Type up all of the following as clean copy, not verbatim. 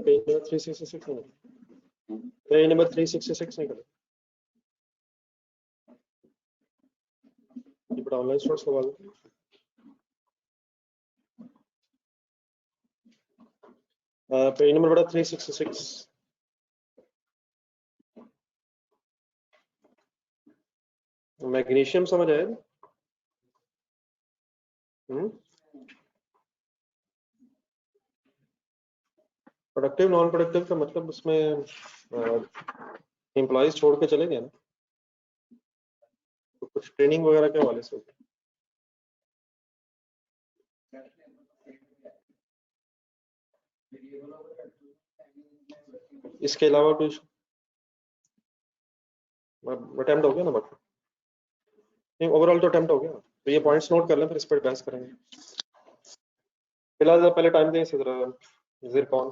Page number 366 नहीं, page number 366 नहीं ఇప్పుడు ऑनलाइन स्टोर्स के बाद पेज नंबर बड़ा 366 मैग्नीशियम समझ आया? प्रोडक्टिव नॉन प्रोडक्टिव का मतलब उसमें एम्प्लॉइज छोड़ के चले गए ना, तो कुछ ट्रेनिंग वगैरह के हवाले से। इसके अलावा कुछ अटेम्प्ट हो गया ना, बट नहीं ओवरऑल तो अटेम्प्ट हो गया, तो ये पॉइंट्स नोट कर लें, फिर इस पर बहस करेंगे। फिलहाल पहले टाइम दें इसी तरह ज़िरकॉन।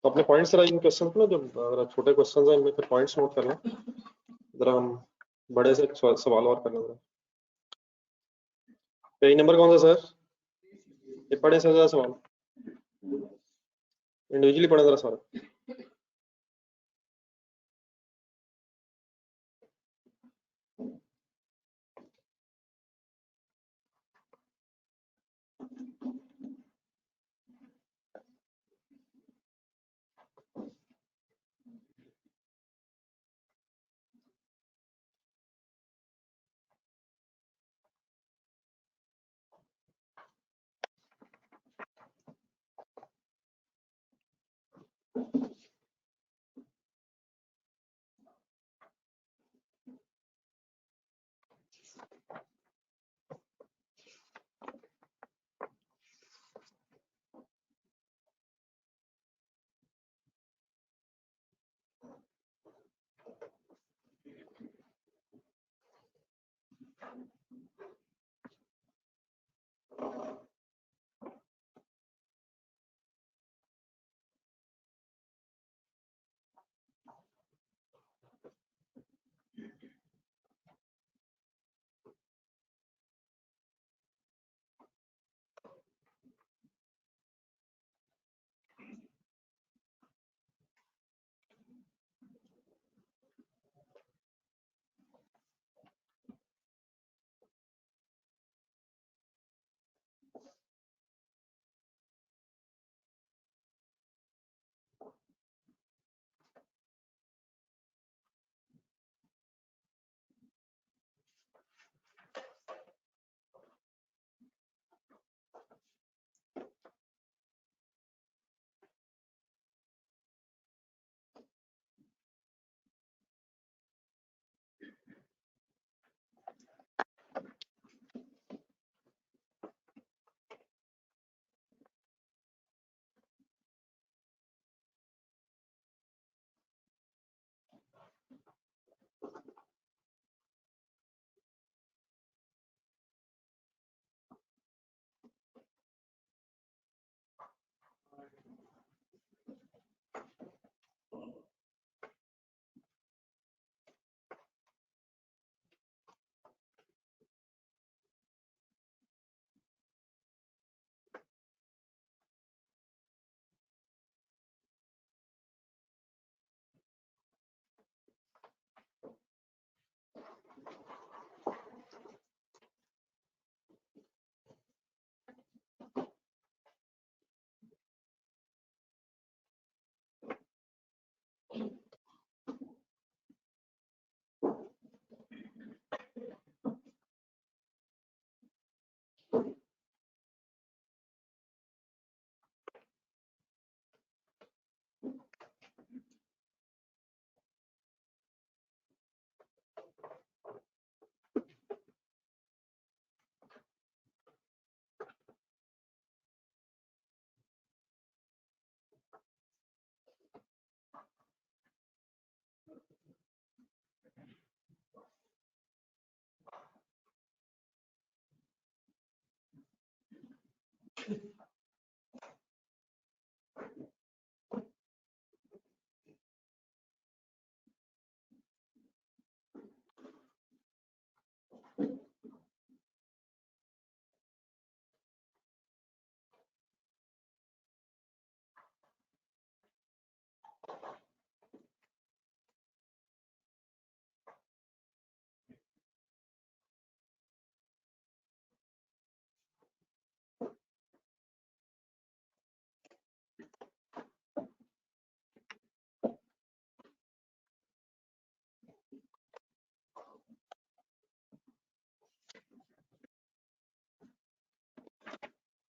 तो अपने पॉइंट्स जरा इन क्वेश्चन में, जो छोटे क्वेश्चन हैं इनमें फिर पॉइंट्स नोट कर लें, जरा हम बड़े से सवाल और कर लें। पेज नंबर कौन सा सर? ये पढ़े सर जरा सवाल, इंडिविजुअली पढ़े जरा सारा।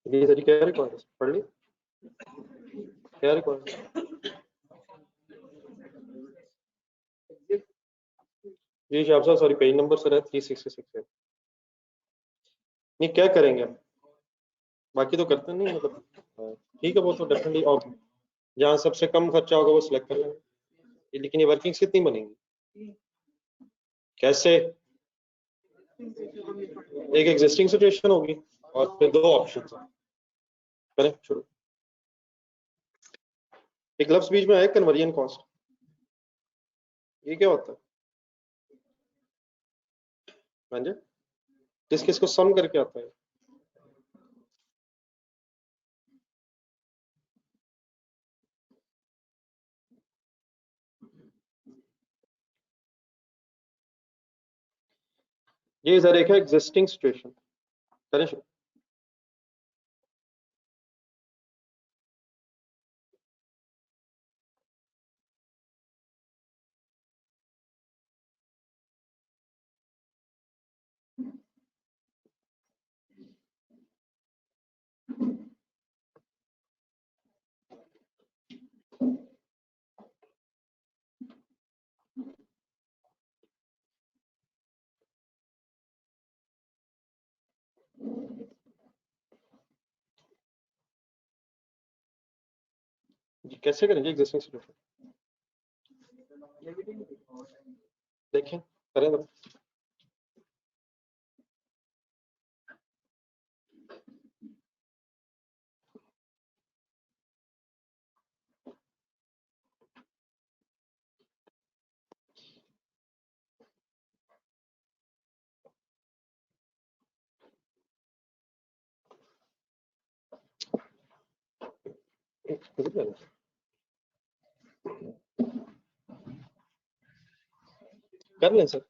ये तेरी क्या रिकॉर्ड है, पढ़ ली क्या रिकॉर्ड जी शाह साहब, सॉरी पेज नंबर सर है 366 है। नहीं क्या करेंगे हम, बाकी तो करते नहीं मतलब, ठीक है वो तो डेफिनेटली, और जहाँ सबसे कम खर्चा होगा वो सिलेक्ट कर लेंगे। लेकिन ये वर्किंग्स कितनी बनेंगी कैसे? एक एग्जिस्टिंग सिचुएशन होगी और फिर दो ऑप्शंस हैं। करें शुरू। एक लफ्ज बीच में है कन्वर्जन कॉस्ट, ये क्या होता है? हाँ जी, किस किस को सम करके आता है? ये सर एक है एग्जिस्टिंग सिचुएशन। करें शुरू। जी कैसे करेंगे एग्जिस्टिंग सिचुएशन, देखें करें तो। कर लें सर।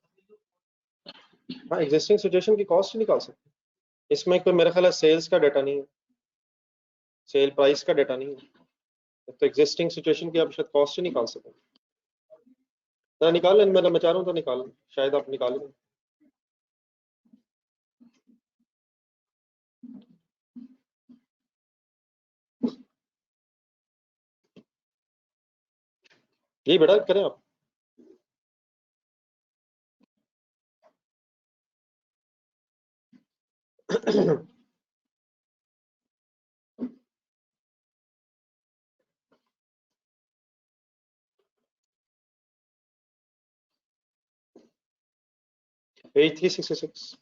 हाँ एग्जिस्टिंग सिचुएशन की कॉस्ट निकाल सकते हैं। इसमें कोई मेरा ख्याल है सेल्स का डाटा नहीं है, सेल प्राइस का डाटा नहीं है, तो एग्जिस्टिंग सिचुएशन की आप शायद कॉस्ट ही निकाल सकें। जरा निकाल लें, मैं चाह रहा हूँ तो निकाल लें, शायद आप निकाल लें। यही बेटा करें आप। पेज 366।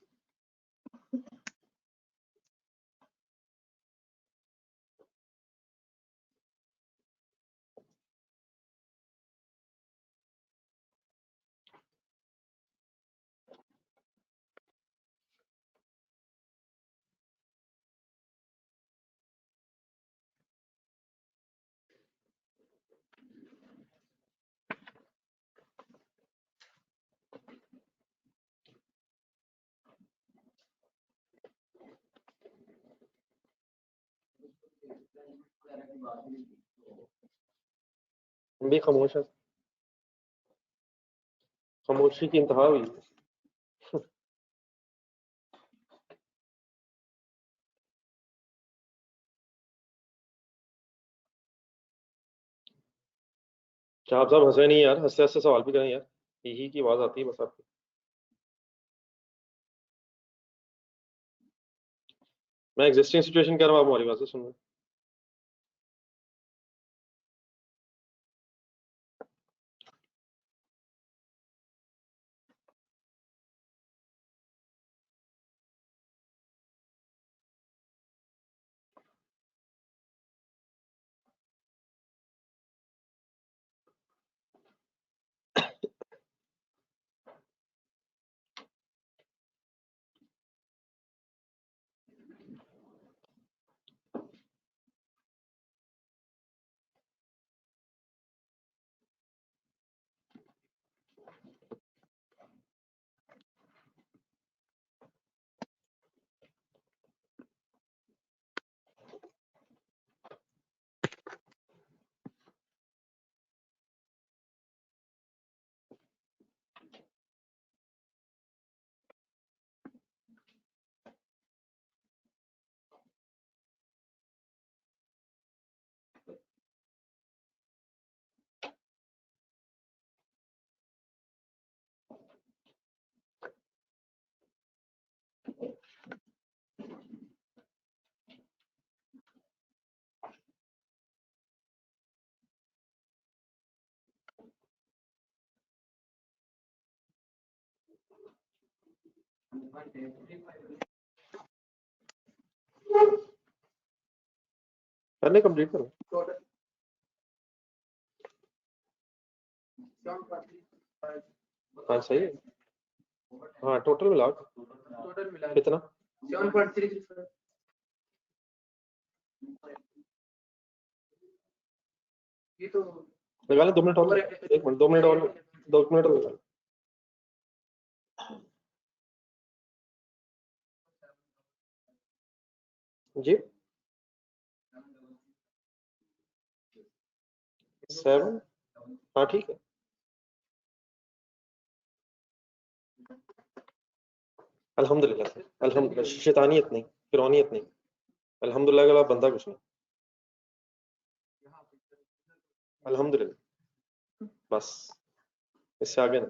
हम भी खामोश है, खामोशी की इंतहा हुई। क्या आप साहब हंसे नहीं यार, हंसते हंसते सवाल भी करें यार, यही की आवाज आती है बस आपकी। मैं एग्जिस्टिंग सिचुएशन कह रहा हूँ, आप हमारी बात से सुन रहे हैं। करने कंप्लीट करो। हाँ सही है। हाँ टोटल मिला कितना 7.3 ये तो लगा ले 2 मिनट और, 1 मिनट 2 मिनट और, 2 मिनट और लगा ले। जी 7, हाँ ठीक है। अल्हम्दुलिल्लाह सर, अल्हम्दुलिल्लाह, शैतानियत नहीं, फिरौनियत नहीं, अल्हम्दुलिल्लाह का बंदा कुछ नहीं, अल्हम्दुलिल्लाह बस, इससे आगे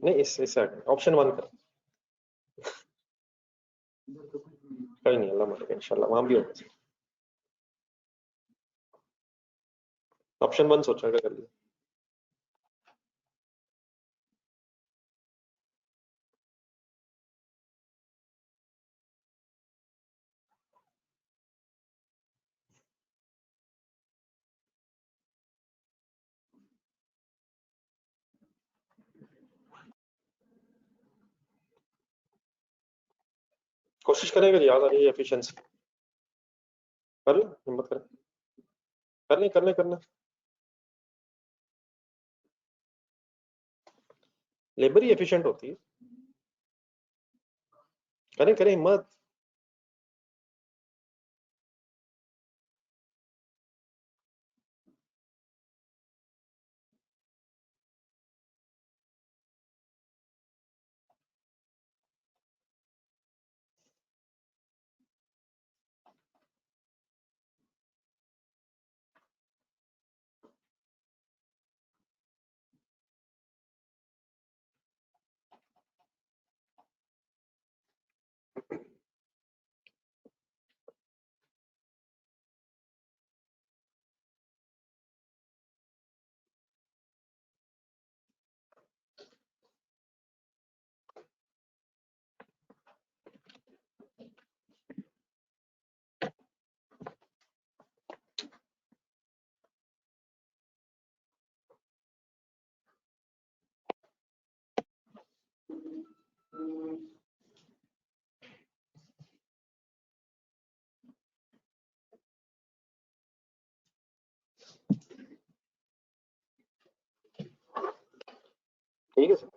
नहीं, इससे आगे ऑप्शन 1 कर, कहीं नहीं, अल्लाह मालिक इंशाल्लाह वहां भी होगा। ऑप्शन 1 सोचा कर लिया। कोशिश करें, अगर याद आ रही है एफिशिएंसी कर ले, हिम्मत करें, करने लेबर ही एफिशिएंट होती है, करें हिम्मत। ठीक है सर।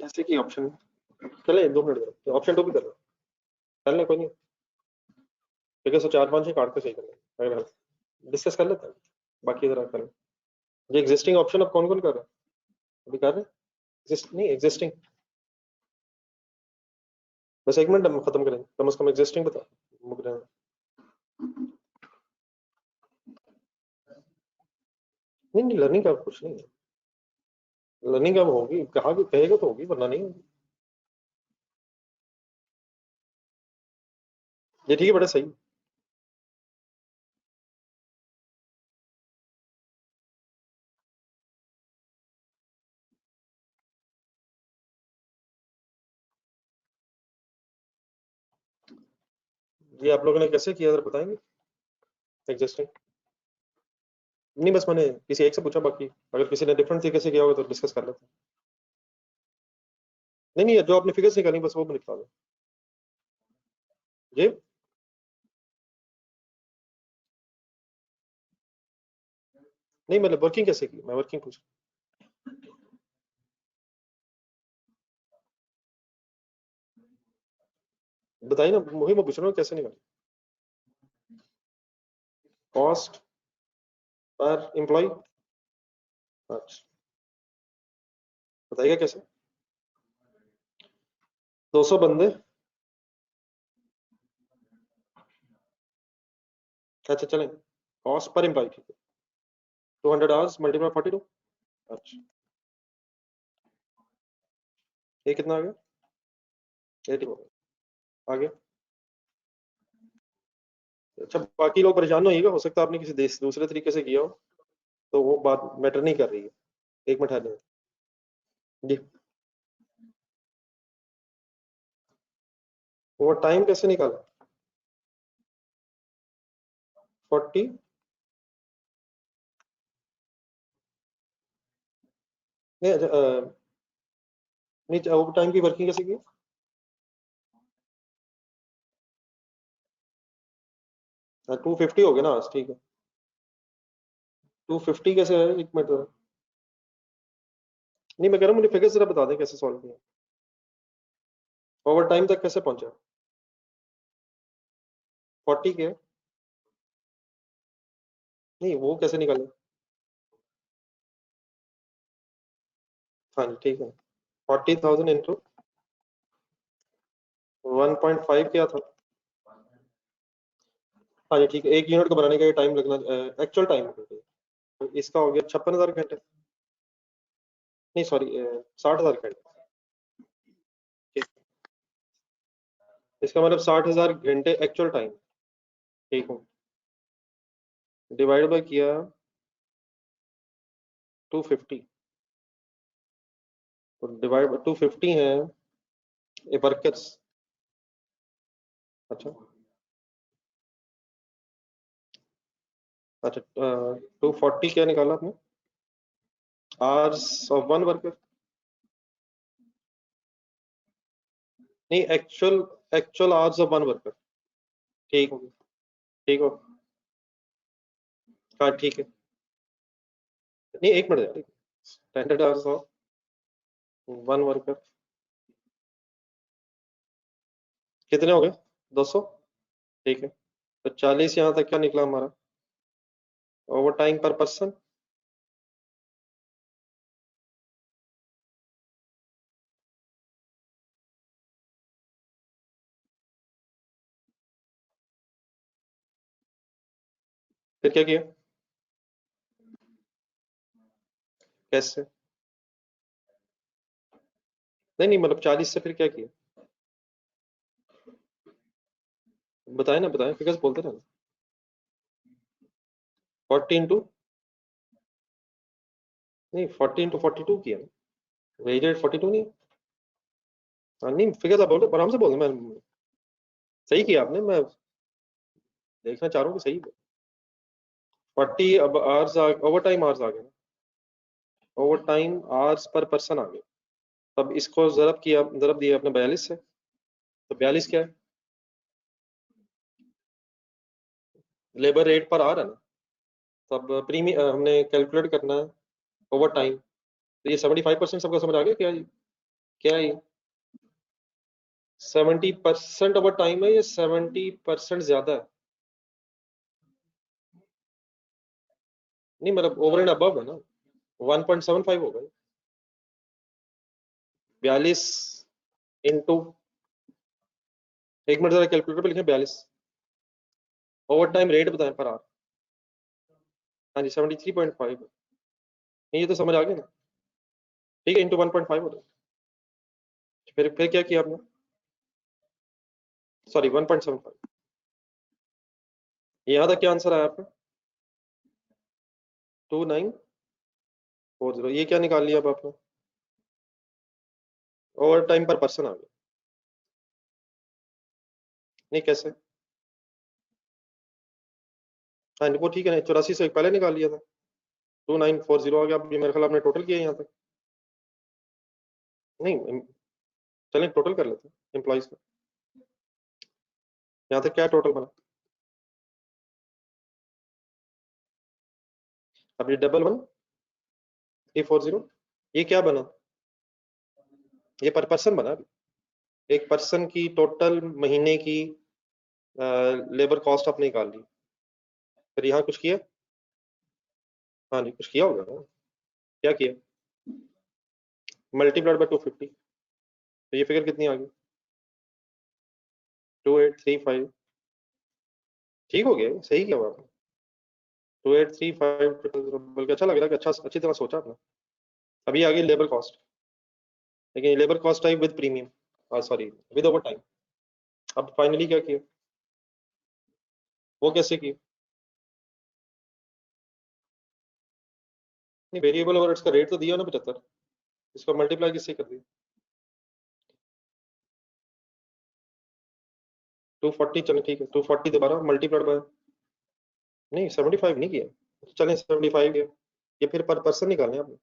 कैसे की ऑप्शन, चले 2 मिनट, ऑप्शन 2 भी कर लो, कर ले कोई नहीं, ठीक है। सो 4-5 ही काट के सही कर ले, अगर डिस्कस कर लेते हैं, बाकी इधर कर ले। ये एग्जिस्टिंग ऑप्शन अब कौन कौन कर रहा है, अभी कर रहे हैं नहीं एग्जिस्टिंग, बस 1 मिनट हम खत्म करेंगे, कम से कम एग्जिस्टिंग बता मुक रहे हैं। नहीं लर्निंग का कुछ नहीं है, लर्निंग अब होगी, कहा कि कहेगा तो होगी, वरना नहीं होगी। ये ठीक है, बड़ा सही। ये आप लोगों ने कैसे किया जरा बताएंगे एग्जिस्टिंग? नहीं बस मैंने किसी एक से पूछा, बाकी अगर किसी ने डिफरेंट तरीके से किया होगा तो डिस्कस कर लेते हैं। नहीं जो आपने फिगर्स निकाली बस वो निकाल दो जी। नहीं मतलब वर्किंग कैसे की, मैं वर्किंग पूछ बताइए ना, वही मैं पूछ रहा हूँ कैसे निकाली कॉस्ट पर एम्प्लॉय। अच्छा बताइएगा कैसे। 200 बंदे, अच्छा चलें, कॉस्ट पर एम्प्लॉय ठीक है, 200 आवर्स मल्टीप्लाई 42। अच्छा ये कितना आ गया, 80 हो गया आगे। अच्छा बाकी लोग परेशान नहीं होइएगा, हो सकता है आपने किसी देश दूसरे तरीके से किया हो, तो वो बात मैटर नहीं कर रही है। एक मिनट ठहर जी। वो टाइम कैसे निकाला 40, नहीं अच्छा नहीं ओवर टाइम की वर्किंग कैसे की? 250 हो गया ना, ठीक है। 250 कैसे है, एक मिनट नहीं मैं कह रहा हूँ मुझे फिगर जरा बता दें कैसे सॉल्व किया, ओवर टाइम तक कैसे पहुंचा 40 के? नहीं वो कैसे निकाले? हाँ जी ठीक है, 40,000 इंटू 1.5 क्या था? हाँ जी ठीक है, एक यूनिट को बनाने का टाइम लगना एक्चुअल टाइम, तो इसका हो गया 56,000 घंटे, नहीं सॉरी 60,000 घंटे, ठीक। इसका मतलब 60,000 घंटे एक्चुअल टाइम, ठीक है, डिवाइड बाय किया 250, तो डिवाइड 250 है वर्कर्स। अच्छा अच्छा 240 क्या निकाला आपने, आवर्स ऑफ वन वर्कर, नहीं actual actual hours of one worker, ठीक हो ठीक हो, हाँ ठीक है। नहीं एक minute, standard hours of one worker कितने हो गए, 200, ठीक है। तो 40 यहाँ तक क्या निकला हमारा ओवर टाइम पर पर्सन, फिर क्या किया कैसे? नहीं मतलब 40 से फिर क्या किया, बताए ना बताए, फिगर्स बोलते रहना। 40 इंटू, नहीं 40 इंटू 42 किया ना, वेज रेट 42 नहीं है? हाँ नहीं फिगर्स आप बोलो आराम से बोलो, मैं सही किया आपने, मैं देखना चाह रहा हूँ कि सही 40 अब आवर्स ओवर टाइम आवर्स आ गए ना, ओवर टाइम आवर्स पर पर्सन आ गए। तब इसको जरब दिया आपने 42 से, तो 42 क्या है, लेबर रेट पर आ रहा है ना, तब प्रीमियम हमने कैलकुलेट करना है ओवर टाइम, तो ये 75% सबका समझ आ गया क्या, क्या है ये 70% ओवर टाइम है, ये 70% ज्यादा है, नहीं मतलब ओवर एंड अबव है ना, 1.75 होगा 42 इंटू, एक मिनट जरा कैलकुलेटर पे लिखें 42 ओवर टाइम रेट बताएं पर आवर, हाँ जी 73.5, ये तो समझ आ गया ना, ठीक है इंटू 1.5 होता है, फिर क्या किया आपने, सॉरी 1.75, यहाँ तक क्या आंसर आया आपका 2940, ये क्या निकाल लिया अब आपने, ओवर टाइम पर पर्सन आ गया, नहीं कैसे, हाँ वो ठीक है, 84 से एक पहले निकाल लिया था, 2940 आ गया। अब ये मेरे ख्याल आपने टोटल किया यहाँ तक, नहीं चलें टोटल कर लेते हैं एम्प्लॉइज का। यहाँ तक क्या टोटल बना? अब ये 111340 ये क्या बना? ये पर पर्सन बना। एक पर्सन की टोटल महीने की लेबर कॉस्ट आपने निकाल ली, फिर यहाँ कुछ किया? हाँ जी कुछ किया होगा ना? क्या किया? मल्टीप्लाइड बाय 250, तो ये फिगर कितनी आ गई? 2835। ठीक हो गया, सही किया आपने। 2835 बल्कि अच्छा लग रहा है कि अच्छा अच्छी तरह सोचा आपने। अभी आ गई लेबर कॉस्ट, लेकिन labour cost I with premium, sorry with over time. अब फाइनली क्या किया? वो कैसे किया? नहीं वेरिएबल ओवरहेड्स का रेट तो दिया ना 75, इसको मल्टीप्लाई किससे कर दिया? 240, चलो ठीक है 240 दोबारा मल्टीप्लाइड बाय, नहीं 75 नहीं किया, चलें 75 किया। ये फिर पर पर्सन निकालने आपने,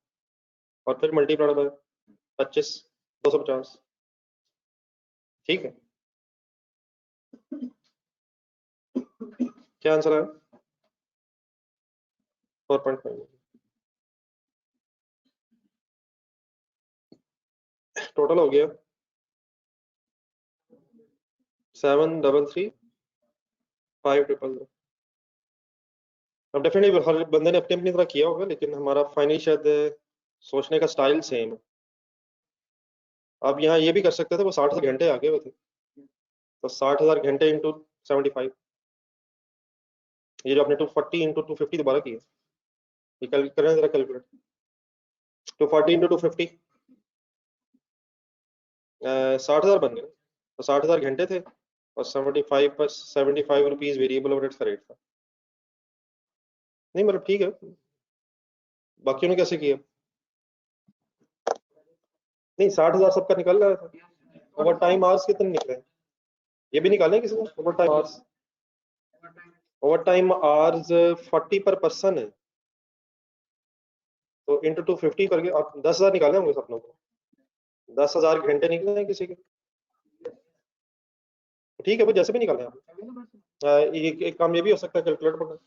और फिर मल्टीप्लाइड बाय 25, 250, ठीक है। क्या आंसर आया? 4.5। टोटल हो गया 733500। अब डेफिनेटली हर बंदे ने अपनी अपनी तरह किया होगा, लेकिन हमारा फाइनली शायद सोचने का स्टाइल सेम है। अब यहाँ ये भी कर सकते थे, वो 60,000 घंटे आगे हुए थे, तो 60,000 घंटे इंटू 75, ये जो आपने 240 इंटू 250 दोबारा किया, ये कल करें जरा कैलकुलेट। 240 इंटू 250 60,000 बन गए, तो 60,000 घंटे थे, और 75 पर 75 रुपीज वेरिएबल ओवरहेड्स का रेट था। नहीं मतलब ठीक है, बाकियों ने कैसे किया? नहीं 60,000 सबका निकल रहा था। ओवर टाइम आवर्स कितने निकले? ये भी निकाले किसी ने over time hours? Overtime hours 40 पर पर्सन है, तो इंटू 250 करके आप 10,000 निकाले होंगे सपनों को। 10,000 घंटे निकले हैं किसी के, ठीक है वो जैसे भी निकाले आप। एक काम ये भी हो सकता है कैलकुलेटर पर,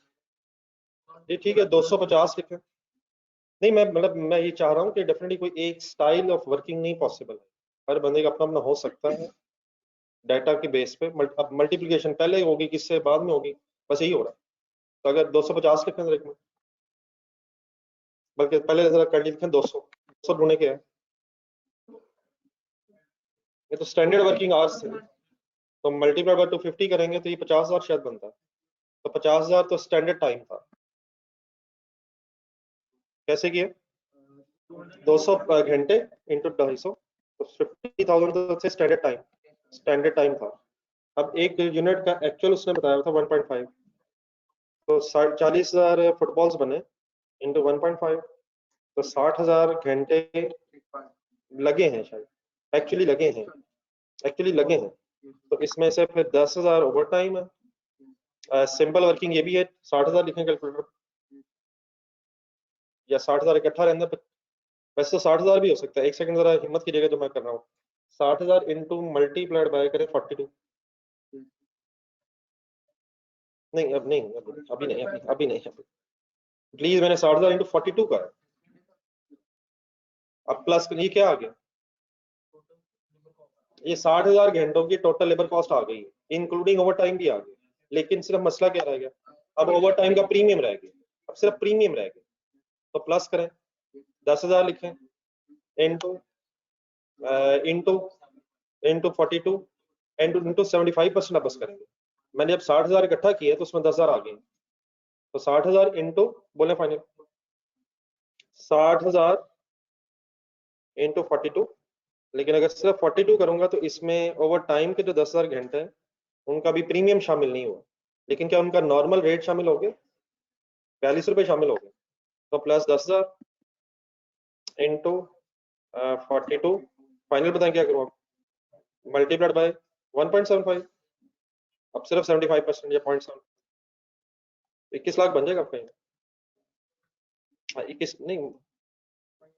ये ठीक है 250 लिखे। नहीं मैं मतलब मैं ये चाह रहा हूँ कि डेफिनेटली कोई एक स्टाइल ऑफ वर्किंग नहीं पॉसिबल है, हर बंदे का अपना अपना हो सकता है। डाटा के बेस पे अब मल्टीप्लिकेशन पहले होगी किससे बाद में होगी, बस यही हो रहा है। तो अगर 250 लिखें तो लिखें, बल्कि पहले जरा कर लिखें 200 ढूंढने के है, ये तो स्टैंडर्ड वर्किंग आवर्स है, तो मल्टीप्लाई बाय 250 करेंगे तो ये 50,000 शायद बनता है। तो 50,000 तो स्टैंडर्ड टाइम था। कैसे किए? 200 घंटे इंटू 250, तो 50,000 तो स्टैंडर्ड टाइम था। अब एक यूनिट का एक्चुअल उसने बताया था 1.5, तो 40,000 फुटबॉल्स बने इंटू 1.5, तो 60,000 घंटे लगे हैं शायद, एक्चुअली लगे हैं, एक्चुअली लगे हैं। तो इसमें से फिर 10,000 ओवर टाइम है, सिंपल वर्किंग ये भी है, 60,000 लिखें कैलकुलेटर, या 60,000 इकट्ठा रहने पर, वैसे तो 60,000 भी हो सकता है। एक सेकंड जरा हिम्मत कीजिएगा जो मैं कर रहा हूँ। 60,000 इंटू मल्टीप्लाइड बाय करें 42, नहीं अब नहीं, अभी नहीं, अभी नहीं, अभी प्लीज, मैंने 60,000 इंटू 42 का, अब प्लस ये क्या आ गया? ये 60,000 घंटों की टोटल लेबर कॉस्ट आ गई है, इंक्लूडिंग ओवर टाइम भी आ गया। लेकिन सिर्फ मसला क्या रह गया? अब ओवर टाइम का प्रीमियम रह गया, अब सिर्फ प्रीमियम रह गया, तो प्लस करें 10,000 लिखें इंटू इंटू इंटू 42 इंटू 75% आप बस करेंगे। मैंने जब 60,000 इकट्ठा किया तो उसमें 10,000 आ गए, तो 60,000 इंटू, बोले फाइनल, 60,000 इंटू 42। लेकिन अगर सिर्फ 42 करूंगा तो इसमें ओवर टाइम के जो 10,000 घंटे हैं उनका भी प्रीमियम शामिल नहीं हुआ, लेकिन क्या उनका नॉर्मल रेट शामिल हो गया? 42 रुपए शामिल हो गए, तो प्लस 10,000 इंटू 42, फाइनल बताएं क्या करूँ, मल्टीप्लाइड बाय 1.75, अब सिर्फ 75% या 0.7, 21 लाख बन जाएगा आपका। हाँ 21 नहीं,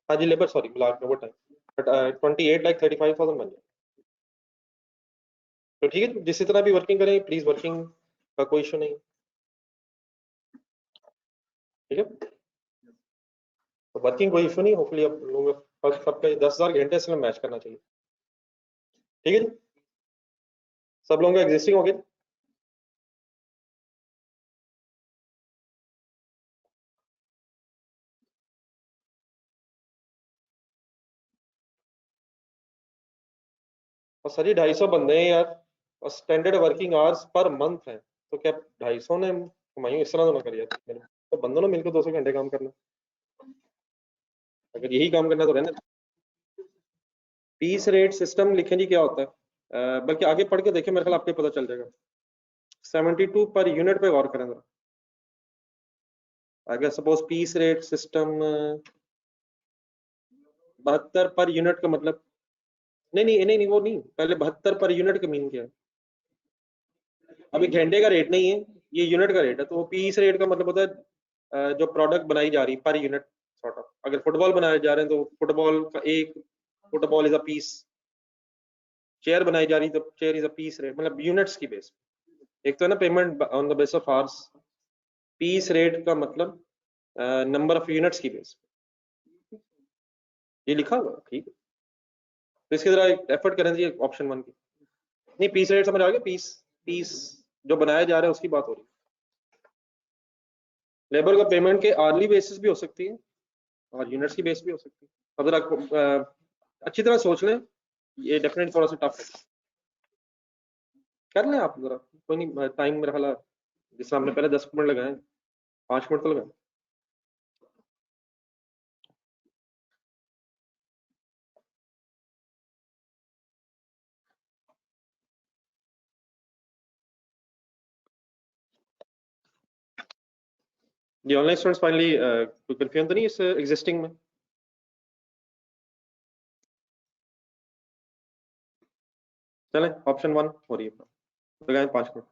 हाँ जी लेबर सॉरी लाख में वो टाइम, बट 28,35,000 बन जाएगा। तो ठीक है, जिस तरह भी वर्किंग करें प्लीज, वर्किंग का कोई इशू नहीं, ठीक है। तो वर्किंग कोई इशू नहीं, होपफुली आप लोगों का सबका 10,000 घंटे से मैच करना चाहिए, ठीक है जी। सब लोगों का एग्जिस्टिंग हो गया। और सर ये 250 बंदे हैं यार, और standard working hours per month है, तो क्या 250 ने कमाई इस तरह तो ना करिए मेरे, तो बंदों ने मिलकर 200 घंटे काम करना, अगर यही काम करना तो रहना। पीस रेट सिस्टम लिखें जी क्या होता है, बल्कि आगे पढ़ के देखें, मेरे ख्याल आपको पता चल जाएगा। 72 पर यूनिट पे गौर करें जरा। अगर suppose piece rate system 72 per unit का मतलब, नहीं नहीं नहीं नहीं वो नहीं, पहले 72 पर यूनिट का मीन क्या है? अभी घंटे का रेट नहीं है, ये यूनिट का रेट है, तो वो पीस रेट का मतलब होता है जो प्रोडक्ट बनाई जा रही पर यूनिट सॉर्ट ऑफ। अगर फुटबॉल बनाए जा रहे हैं तो फुटबॉल का एक football is a piece, chair बनाई जा रही तो chair is a piece rate, मतलब यूनिट्स की बेस। एक तो है ना payment on the base of hours, piece rate का मतलब नंबर ऑफ यूनिट्स की बेस, ये लिखा हुआ है, ठीक है। तो इसकी जरा एफर्ट करें जी ऑप्शन 1 की। नहीं पीस रेट समझ आ गया, पीस पीस जो बनाया जा रहा है उसकी बात हो रही है। लेबर का पेमेंट के आर्ली बेसिस भी हो सकती है और यूनिट्स की बेस भी हो सकती है। अब जरा अच्छी तरह सोच लें, ये डेफिनेटली थोड़ा सा टफ है, कर लें आप जरा, कोई नहीं, टाइम मेरा ख्याल जिस हमने पहले 10 मिनट लगाए, 5 मिनट तो लगाए। ये ऑनलाइन स्टूडेंट्स फाइनली कोई कंफ्यूजन तो नहीं इस एग्जिस्टिंग में? चलें ऑप्शन 1 हो रही है, लगाएं 5 मिनट।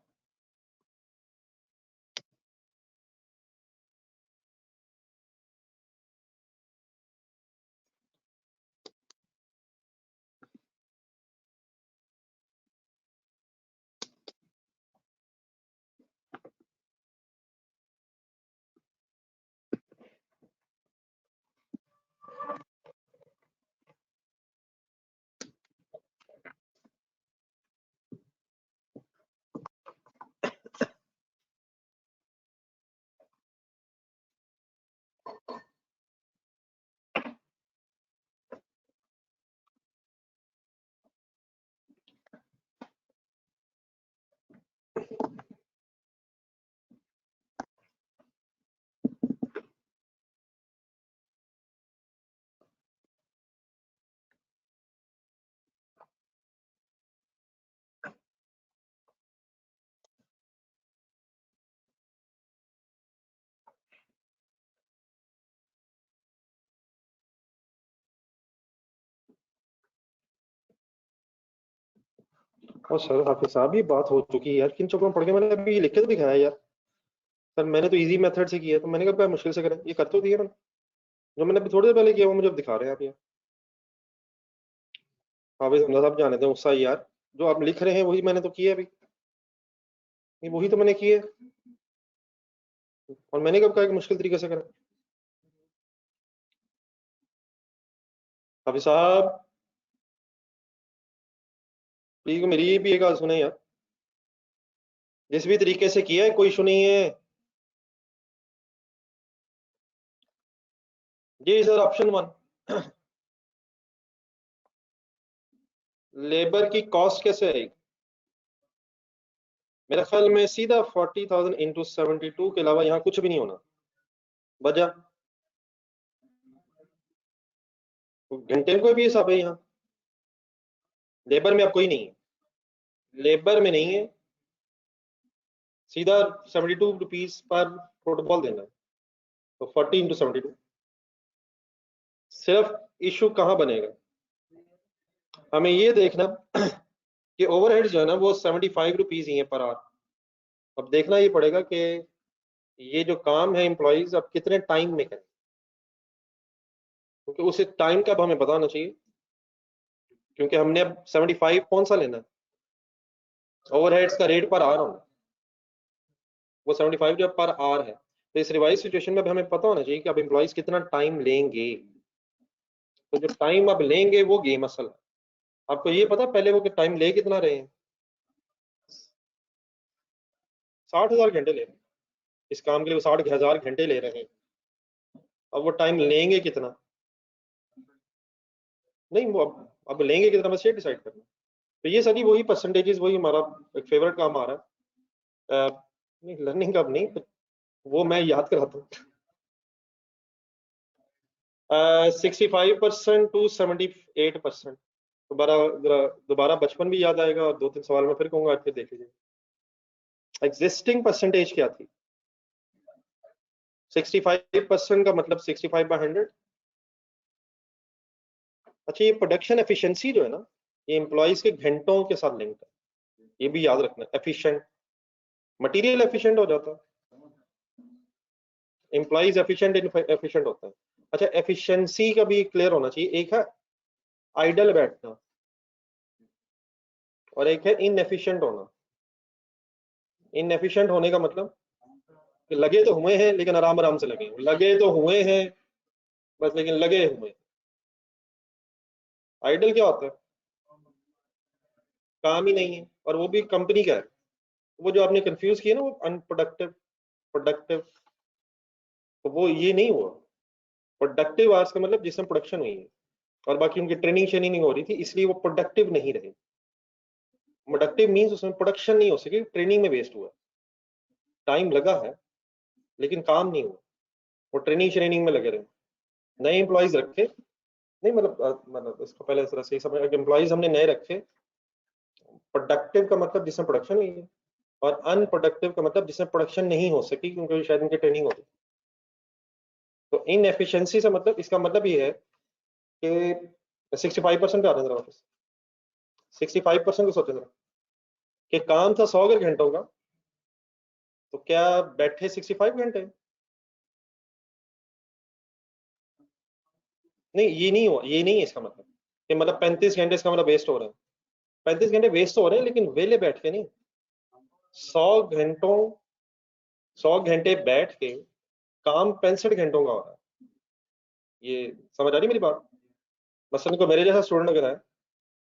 और सर हाफिज साहब ये बात हो चुकी है यार, किन चक्करों में पड़ के मैंने अभी ये लिख के तो दिखाया यार। सर मैंने तो इजी मेथड से किया है, तो मैंने कहा मुश्किल से करें, ये कर तो दिया मैंने, जो मैंने अभी थोड़ी देर पहले किया वो मुझे अब दिखा रहे हैं आप ये। हाफिज हमजा साहब जाने दें उससा यार, जो आप लिख रहे हैं वही मैंने तो किया अभी, ये वही तो मैंने किया है। और मैंने कब कहा कि मुश्किल तरीके से करें? हाफिज साहब प्लीज मेरी भी एक बात सुने यार, जिस भी तरीके से किया है कोई इशू नहीं है। जी सर ऑप्शन 1, लेबर की कॉस्ट कैसे आएगी? मेरे ख्याल में सीधा 40,000 इंटू 72 के अलावा यहाँ कुछ भी नहीं होना। वजह घंटे में कोई भी हिसाब है यहाँ, लेबर में अब कोई नहीं है, लेबर में नहीं है, सीधा 72 रुपीज पर फुटबॉल देना है, तो 40 इंटू 72। सिर्फ इशू कहाँ बनेगा, हमें ये देखना कि ओवरहेड जो है ना वो 75 रुपीज ही है पर आवर। अब देखना ये पड़ेगा कि ये जो काम है एम्प्लॉइज अब कितने टाइम में करें, क्योंकि उस टाइम का अब हमें पता होना चाहिए, क्योंकि हमने अब 75 कौन सा लेना है, ओवरहेड्स का रेट पर आर होना, वो 75 जो पर आर है। तो इस रिवाइज सिचुएशन में अब हमें पता होना चाहिए कि अब एम्प्लॉइज कितना टाइम लेंगे। तो जो टाइम अब लेंगे वो गेम असल है। आपको ये पता पहले वो टाइम ले कितना रहे हैं, 60,000 घंटे ले रहे हैं इस काम के लिए, वो 60,000 घंटे ले रहे हैं। अब वो टाइम लेंगे कितना, नहीं वो अब लेंगे कितना बस ये डिसाइड करना। तो ये सारी वही परसेंटेजेस, वही हमारा एक फेवरेट काम आ रहा है। नहीं लर्निंग का नहीं, वो मैं याद कराता हूँ। 65% टू 78%। दोबारा दोबारा बचपन भी याद आएगा और 2-3 सवाल में फिर कहूंगा, फिर देख लीजिए एग्जिस्टिंग परसेंटेज क्या थी। 65% का मतलब 65/100। अच्छा ये प्रोडक्शन एफिशिएंसी जो है ना, ये एम्प्लॉइज के घंटों के साथ लिंक्ड है, ये भी याद रखना। एफिशिएंट मटेरियल एफिशिएंट हो जाता है, एम्प्लॉइज एफिशिएंट होता है। अच्छा एफिशिएंसी का भी क्लियर होना चाहिए, एक है आइडल बैठना और एक है इनएफिशिएंट होना। इनएफिशिएंट होने का मतलब कि लगे तो हुए हैं लेकिन आराम आराम से लगे, लगे तो हुए हैं बस लेकिन लगे हुए। आइडल क्या होता है, काम ही नहीं है और वो भी कंपनी का है। वो जो आपने कंफ्यूज किया ना, वो अनप्रोडक्टिव प्रोडक्टिव, तो वो ये नहीं हुआ। प्रोडक्टिव आवर्स का मतलब जिसमें प्रोडक्शन हुई है और बाकी उनकी ट्रेनिंग शेनिंग नहीं हो रही थी, इसलिए वो प्रोडक्टिव नहीं रहे। प्रोडक्टिव मीन्स उसमें प्रोडक्शन नहीं हो सकी, ट्रेनिंग में वेस्ट हुआ, टाइम लगा है लेकिन काम नहीं हुआ, वो ट्रेनिंग श्रेनिंग में लगे रहे। नए एम्प्लॉइज रखे, नहीं मतलब इसको पहले तरह से समझ, एम्प्लॉइज हमने नए रखे। प्रोडक्टिव का मतलब जिसमें प्रोडक्शन हुई है और अनप्रोडक्टिव का मतलब जिसमें प्रोडक्शन नहीं हो सकी क्योंकि शायद उनकी ट्रेनिंग होती। तो इन एफिशिएंसी से मतलब इसका मतलब ये है कि 65% पे आते हैं वापस। 65% को सोचे जरा कि काम था 100 घंटों का, तो क्या बैठे 65 घंटे? नहीं ये नहीं हुआ, ये नहीं है इसका मतलब कि मतलब 35 घंटे इसका मतलब वेस्ट हो रहे हैं। 35 घंटे वेस्ट हो रहे हैं लेकिन वेले बैठ के नहीं। 100 घंटों 100 घंटे बैठ के काम 65 घंटों का हो रहा है। ये समझ आ रही मेरी बात? मसलन को मेरे जैसा स्टूडेंट अगर है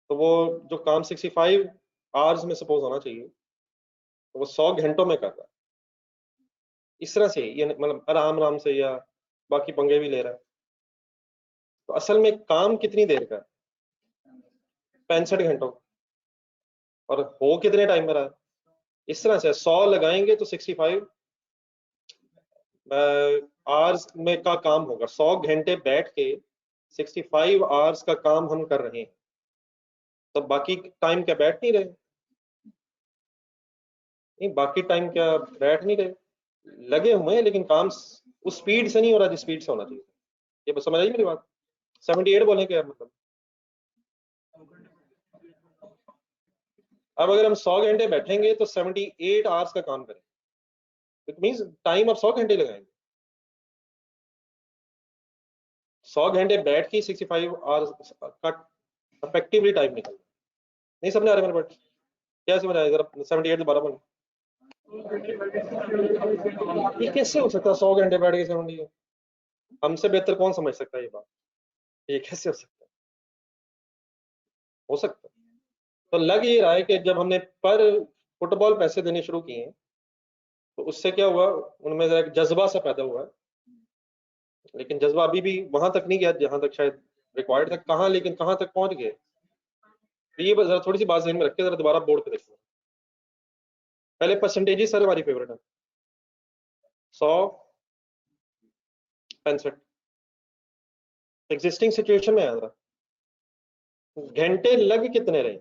तो वो जो काम 65 आवर्स में सपोज होना चाहिए तो वो 100 घंटों में कर रहा है। इस तरह से ये मतलब आराम आराम से या बाकी पंगे भी ले रहा है। तो असल में काम कितनी देर का है? 65 घंटों का। और हो कितने टाइम में रहा है? इस तरह से 100 लगाएंगे तो 65 आवर्स में का काम होगा। 100 घंटे बैठ के 65 आवर्स का काम हम कर रहे हैं, तो बाकी टाइम क्या बैठ नहीं रहे? नहीं बाकी टाइम क्या बैठ नहीं रहे, लगे हुए हैं लेकिन काम उस स्पीड से नहीं हो रहा जिस स्पीड से होना चाहिए। ये बस समझ आई मेरी बात? 78 बोले क्या मतलब? अब अगर हम 100 घंटे बैठेंगे तो 78 आवर्स का काम करें, इट मींस टाइम अब 100 घंटे लगाएंगे। 100 घंटे बैठ के 65 आवर्स का इफेक्टिवली टाइम निकल। नहीं समझ आ रहा मेरे पास? क्या समझ आया जरा 78 दोबारा बोलो। ये कैसे हो सकता है 100 घंटे बैठ के 70? हमसे बेहतर कौन समझ सकता है ये बात? ये कैसे हो सकता है? हो सकता है। तो लग ये रहा है कि जब हमने पर फुटबॉल पैसे देने शुरू किए हैं तो उससे क्या हुआ, उनमें जरा एक जज्बा सा पैदा हुआ है। लेकिन जज्बा अभी भी वहां तक नहीं गया जहां तक शायद रिक्वायर्ड था। कहाँ लेकिन कहाँ तक पहुंच गए, तो ये जरा थोड़ी सी बात ध्यान में रख के जरा दोबारा बोर्ड पे देखना। पहले परसेंटेजेस सारे हमारी फेवरेट है। 100 65 एग्जिस्टिंग सिचुएशन में आया जरा घंटे लग कितने रहे?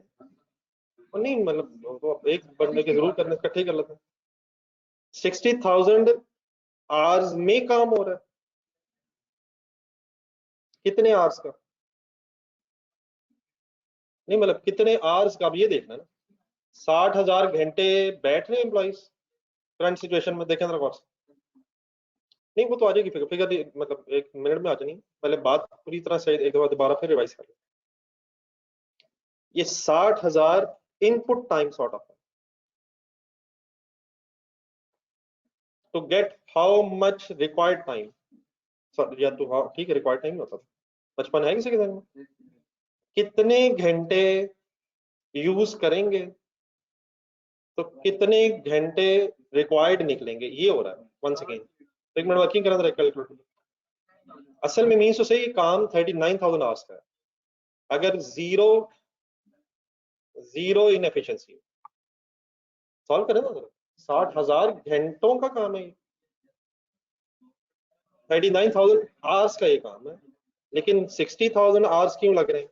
और नहीं मतलब तो एक बंदे के जरूर करने इकट्ठे कर लेते हैं। 60,000 आवर्स में काम हो रहा है, कितने आवर्स का? नहीं मतलब कितने आवर्स का, अब ये देखना ना। 60,000 घंटे बैठ रहे हैं एम्प्लॉइज करंट सिचुएशन में, देखें जरा गौर से। नहीं वो तो आ जाएगी फिगर मतलब 1 मिनट में आ जानी, पहले बात पूरी तरह से एक दफा दोबारा फिर रिवाइज कर लें। ये 60,000 input time sort of to get how much required time, या तो हाँ ठीक है रिक्वायर्ड टाइम होता था, 55 है किसी के ध्यान में? कितने घंटे यूज करेंगे तो कितने घंटे रिक्वायर्ड निकलेंगे, ये हो रहा है। वंस अगेन एक मिनट वर्किंग करा था कैलकुलेटर। असल में मीन्स तो सही काम 39,000 आवर्स का है। अगर जीरो इनएफिशिएंसी सॉल्व करें ना जरा, 60,000 घंटों का काम है, 39,000 आवर्स का ये काम है, लेकिन 60,000 आवर्स क्यों लग रहे हैं?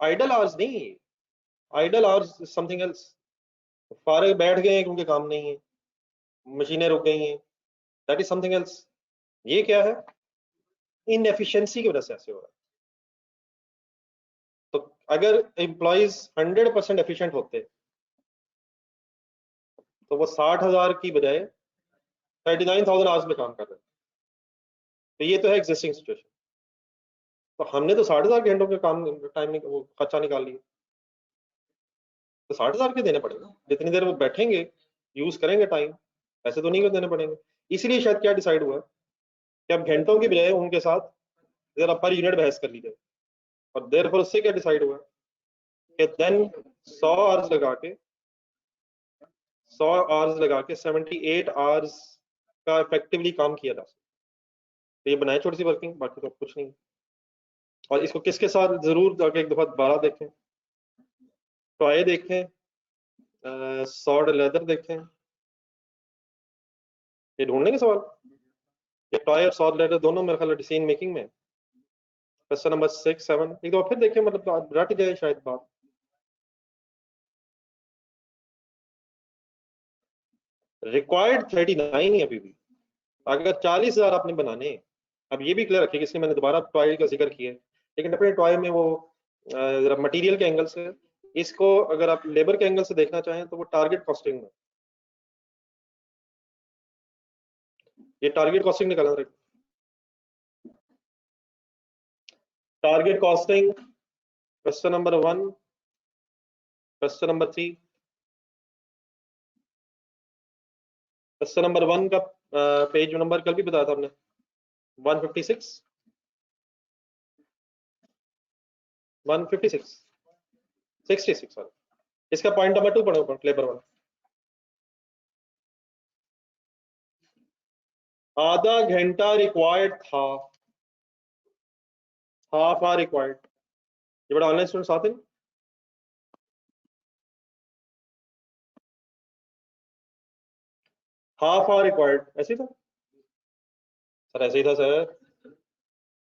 आइडल आवर्स नहीं, आइडल आवर्स समथिंग एल्स। फारे बैठ गए हैं क्योंकि काम नहीं है, मशीनें रुक गई हैं, दैट इज समथिंग एल्स। ये क्या है? इनएफिशिएंसी की वजह से ऐसे हो रहा है। तो अगर एम्प्लॉइज 100% एफिशिएंट होते तो वो 60,000 की बजाय 39,000 आवर्स में काम कर रहे हैं। तो ये तो है एग्जिस्टिंग सिचुएशन। तो हमने तो 60,000 घंटों के काम टाइम वो खर्चा निकाल लिया, तो 60,000 के देने पड़ेंगे, जितनी देर वो बैठेंगे यूज करेंगे टाइम, ऐसे तो नहीं देने पड़ेंगे। इसलिए शायद क्या डिसाइड हुआ कि अब घंटों की बजाय उनके साथ जरा पर यूनिट बहस कर ली जाए, और देर पर उससे क्या डिसाइड हुआ कि देन 100 आवर्स लगा के 78 आवर्स का इफेक्टिवली काम किया जा सकता। तो ये बनाए छोटी सी वर्किंग, बाकी तो कुछ नहीं। और इसको किसके साथ जरूर जाके एक दफा दोबारा देखें, टॉय देखें, सॉर्ड लेदर देखें, ये ढूंढने के सवाल। ये टॉय और सॉर्ड लेदर दोनों मेरे ख्याल डिसीजन मेकिंग में। क्वेश्चन नंबर 6, 7 एक दफा फिर देखें, मतलब रट जाए शायद बात। रिक्वायर्ड 39 है अभी भी, अगर 40,000 आपने बनाने। अब ये भी क्लियर रखिए, इसलिए मैंने दोबारा टॉय का जिक्र किया है, लेकिन अपने टॉय में वो मटेरियल के एंगल से, इसको अगर आप लेबर के एंगल से देखना चाहें तो वो टारगेट कॉस्टिंग में, ये टारगेट कॉस्टिंग निकालना रहेगा। Target costing question number 1, question number 3, question number 1 का पेज नंबर कल भी बताया था हमने, 156 66 सॉरी। इसका पॉइंट नंबर 2 पढ़ो ऊपर, लेबर 1। आधा घंटा रिक्वायर्ड था, हाफ आवर रिक्वायर्ड। ये बड़ा ऑनलाइन स्टूडेंट्स आते हैं, हाफ आवर रिक्वायर्ड ऐसे ही था सर, ऐसे ही था सर।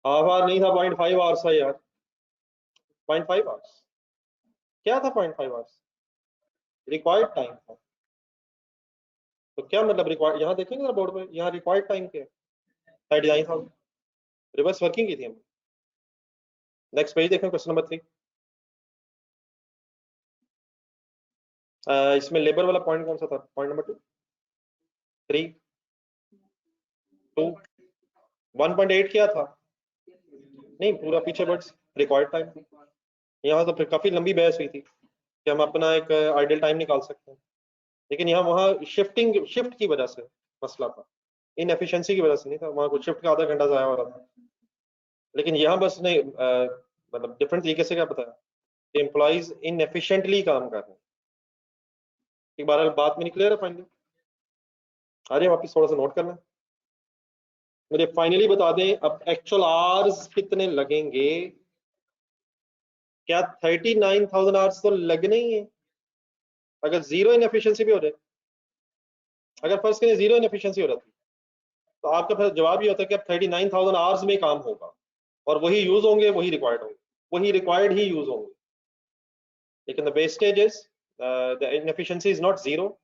हाफ आवर नहीं था, 0.5 आवर्स था यार, 0.5 आवर्स। क्या था 0.5 आवर्स? रिक्वायर्ड टाइम था। तो क्या मतलब रिक्वायर्ड, यहाँ देखेंगे ना बोर्ड पे, यहाँ रिक्वायर्ड टाइम क्या है? डिजाइन था, रिवर्स वर्किंग की थी हमने। नेक्स्ट पेज देखें, क्वेश्चन नंबर 3। इसमें लेबर वाला पॉइंट कौन सा था? पॉइंट नंबर 2, 3, 2, 1.8 क्या था? नहीं पूरा पीछे वर्ड्स, रिक्वायर्ड टाइम। यहाँ तो फिर काफी लंबी बहस हुई थी कि हम अपना एक आइडियल टाइम निकाल सकते हैं, लेकिन यहाँ वहाँ शिफ्ट की वजह से मसला था, इन एफिशिएंसी की वजह से नहीं था। वहाँ कुछ शिफ्ट का आधा घंटा जाया हो रहा था, लेकिन यहाँ बस नहीं मतलब डिफरेंट तरीके से क्या बताया कि एम्प्लॉइज इनएफिशिएंटली काम कर रहे हैं। एक बार बात में नहीं क्लियर है फाइनली? आ रही है वापिस, थोड़ा सा नोट करना। मुझे फाइनली बता दें अब एक्चुअल आवर्स कितने लगेंगे। क्या 39,000 आवर्स तो लगने ही है अगर जीरो इनएफिशिएंसी भी हो जाए। अगर फर्स्ट करें जीरो इनएफिशिएंसी हो जाती तो आपका फिर जवाब ये होता है कि अब 39,000 आवर्स में काम होगा, और वही यूज होंगे, वही रिक्वायर्ड होंगे, वही रिक्वायर्ड ही यूज होंगे। लेकिन the wastage is, the inefficiency is not zero,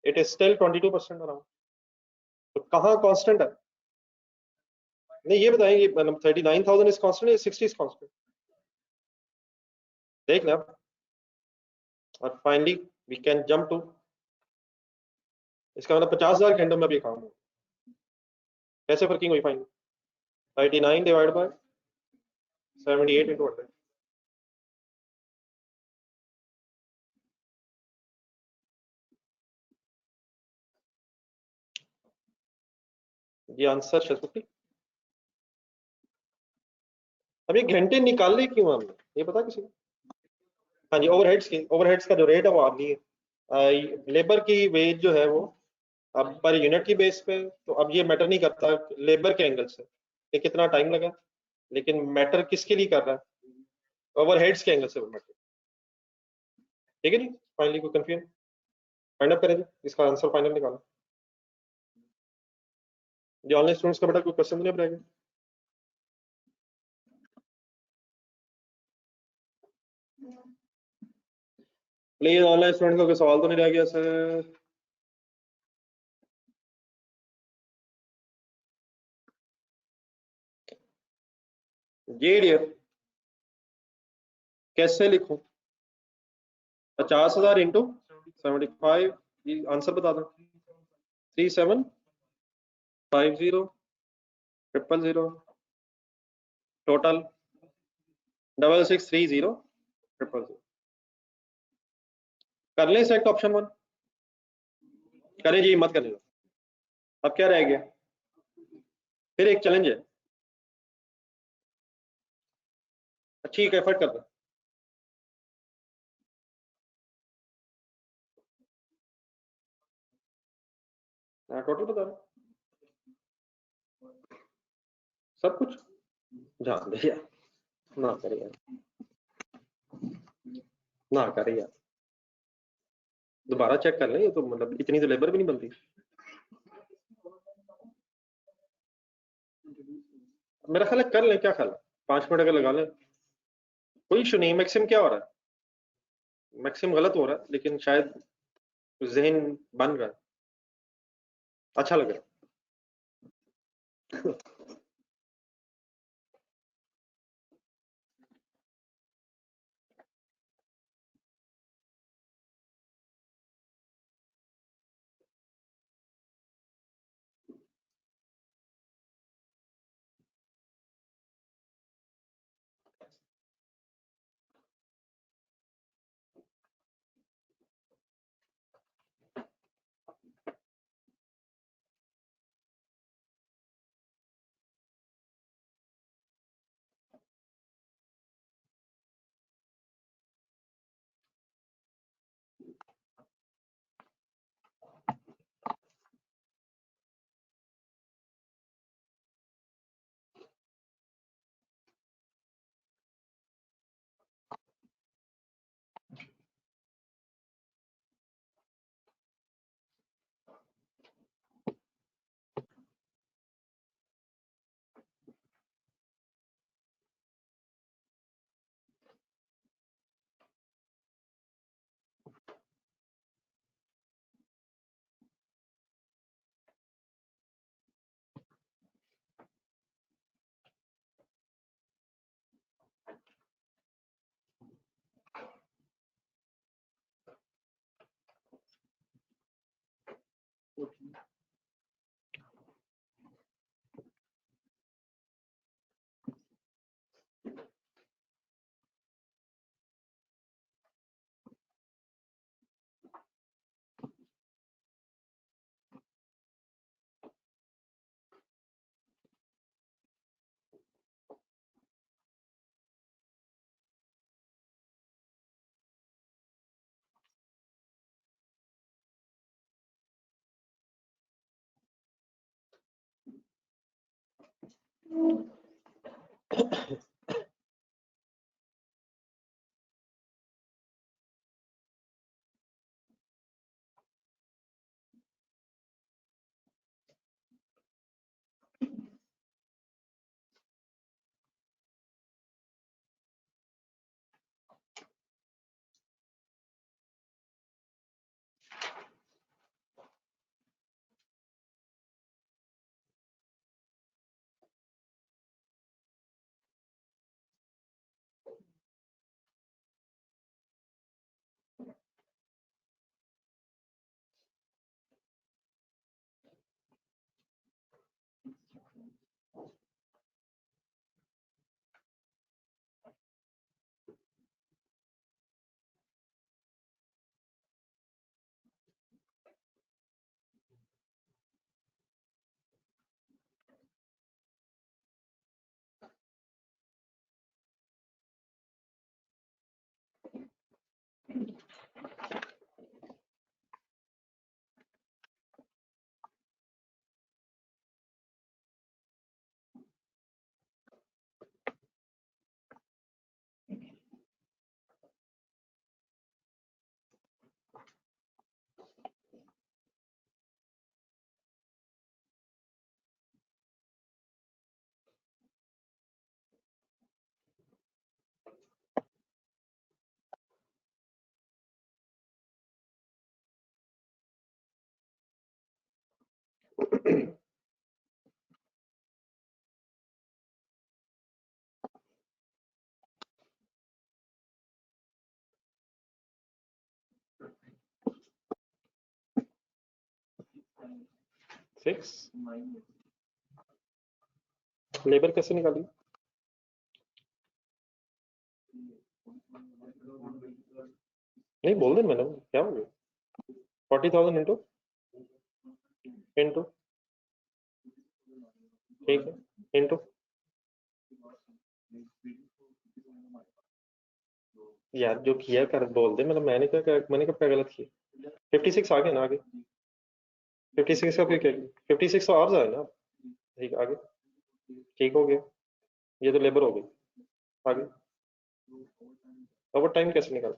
it is still 22% around. तो कहाँ कांस्टेंट है? नहीं ये बताएंगे, मतलब 39,000 इज कांस्टेंट या 60 इज कांस्टेंट? देख लें आप। और finally we can jump to, इसका मतलब 50,000 घंटों में भी काम हो। कैसे वर्किंग हुई फाइंड? 99 divide by 78 into 100। ये आंसर 650। अब ये घंटे निकालने क्यों हमने, ये पता किसी को? हाँ जी, ओवरहेड्स का जो रेट है वो आप लिए, लेबर की वेज जो है वो अब पर यूनिट की बेस पे, तो अब ये मैटर नहीं करता लेबर के एंगल से कि कितना टाइम लगा, लेकिन मैटर किसके लिए कर रहा है? ओवरहेड्स के एंगल से मैटर। ठीक है जी, फाइनली कोई कंफ्यूजन? फाइंड अप करें जी, इसका आंसर फाइनल निकालो जी। ऑनलाइन स्टूडेंट्स का बेटा कोई क्वेश्चन नहीं रहेगा? प्लीज ऑनलाइन स्टूडेंट का कोई सवाल तो नहीं रह गया सर? जी डियर, कैसे लिखूं? 50,000 इंटू 75, ये आंसर बता दो। 3750 टोटल 6630 कर ले सेट ऑप्शन 1। करें जी, मत करने दो। अब क्या रह गया? फिर एक चैलेंज है, ठीक है एफर्ट कर दो। टोटल बता दो सब कुछ, जान दे यार, ना करे यार, ना करे यार, दोबारा चेक कर ले, ये तो मतलब इतनी तो लेबर भी नहीं बनती। मेरा ख्याल है कर ले, क्या ख्याल है? 5 मिनट अगर लगा ले कोई इशू नहीं। मैक्सिमम क्या हो रहा है? मैक्सिमम गलत हो रहा है, लेकिन शायद जहन बन रहा है, अच्छा लग रहा है। 6 लेबर कैसे निकाली? नहीं बोल दे मैडम, क्या हो गया? 40,000 इंटू ठीक है, इंटू यार जो किया कर बोल दे, मतलब मैंने कब क्या गलत किया? 56 आ गया ना आगे, 56 का फिर क्या? 56 तो और है ना, ठीक आगे, ठीक हो गया, ये तो लेबर हो गई। आगे ओवर टाइम कैसे निकाल?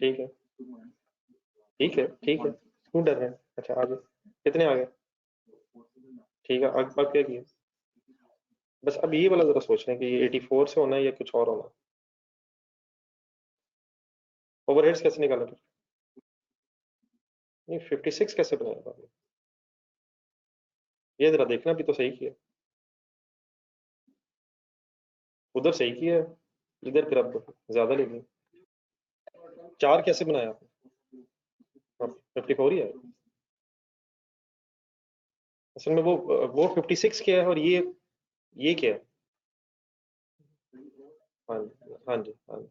ठीक है ठीक है ठीक है, क्यों डर रहे हैं? अच्छा आगे कितने आ गए? ठीक है, अब क्या किया? बस अब ये वाला जरा सोच रहे हैं कि ये 84 से होना है या कुछ और होना है। ओवरहेड्स कैसे निकाला फिर? नहीं 56 कैसे बनाया आपने? ये जरा देखना भी तो सही किया, उधर सही किया है, इधर फिर अब ज्यादा ले लिया। 4 कैसे बनाया आपने? 54 ही है असल में। वो 56 क्या है और ये क्या है? हाँ जी हाँ जी हाँ जी।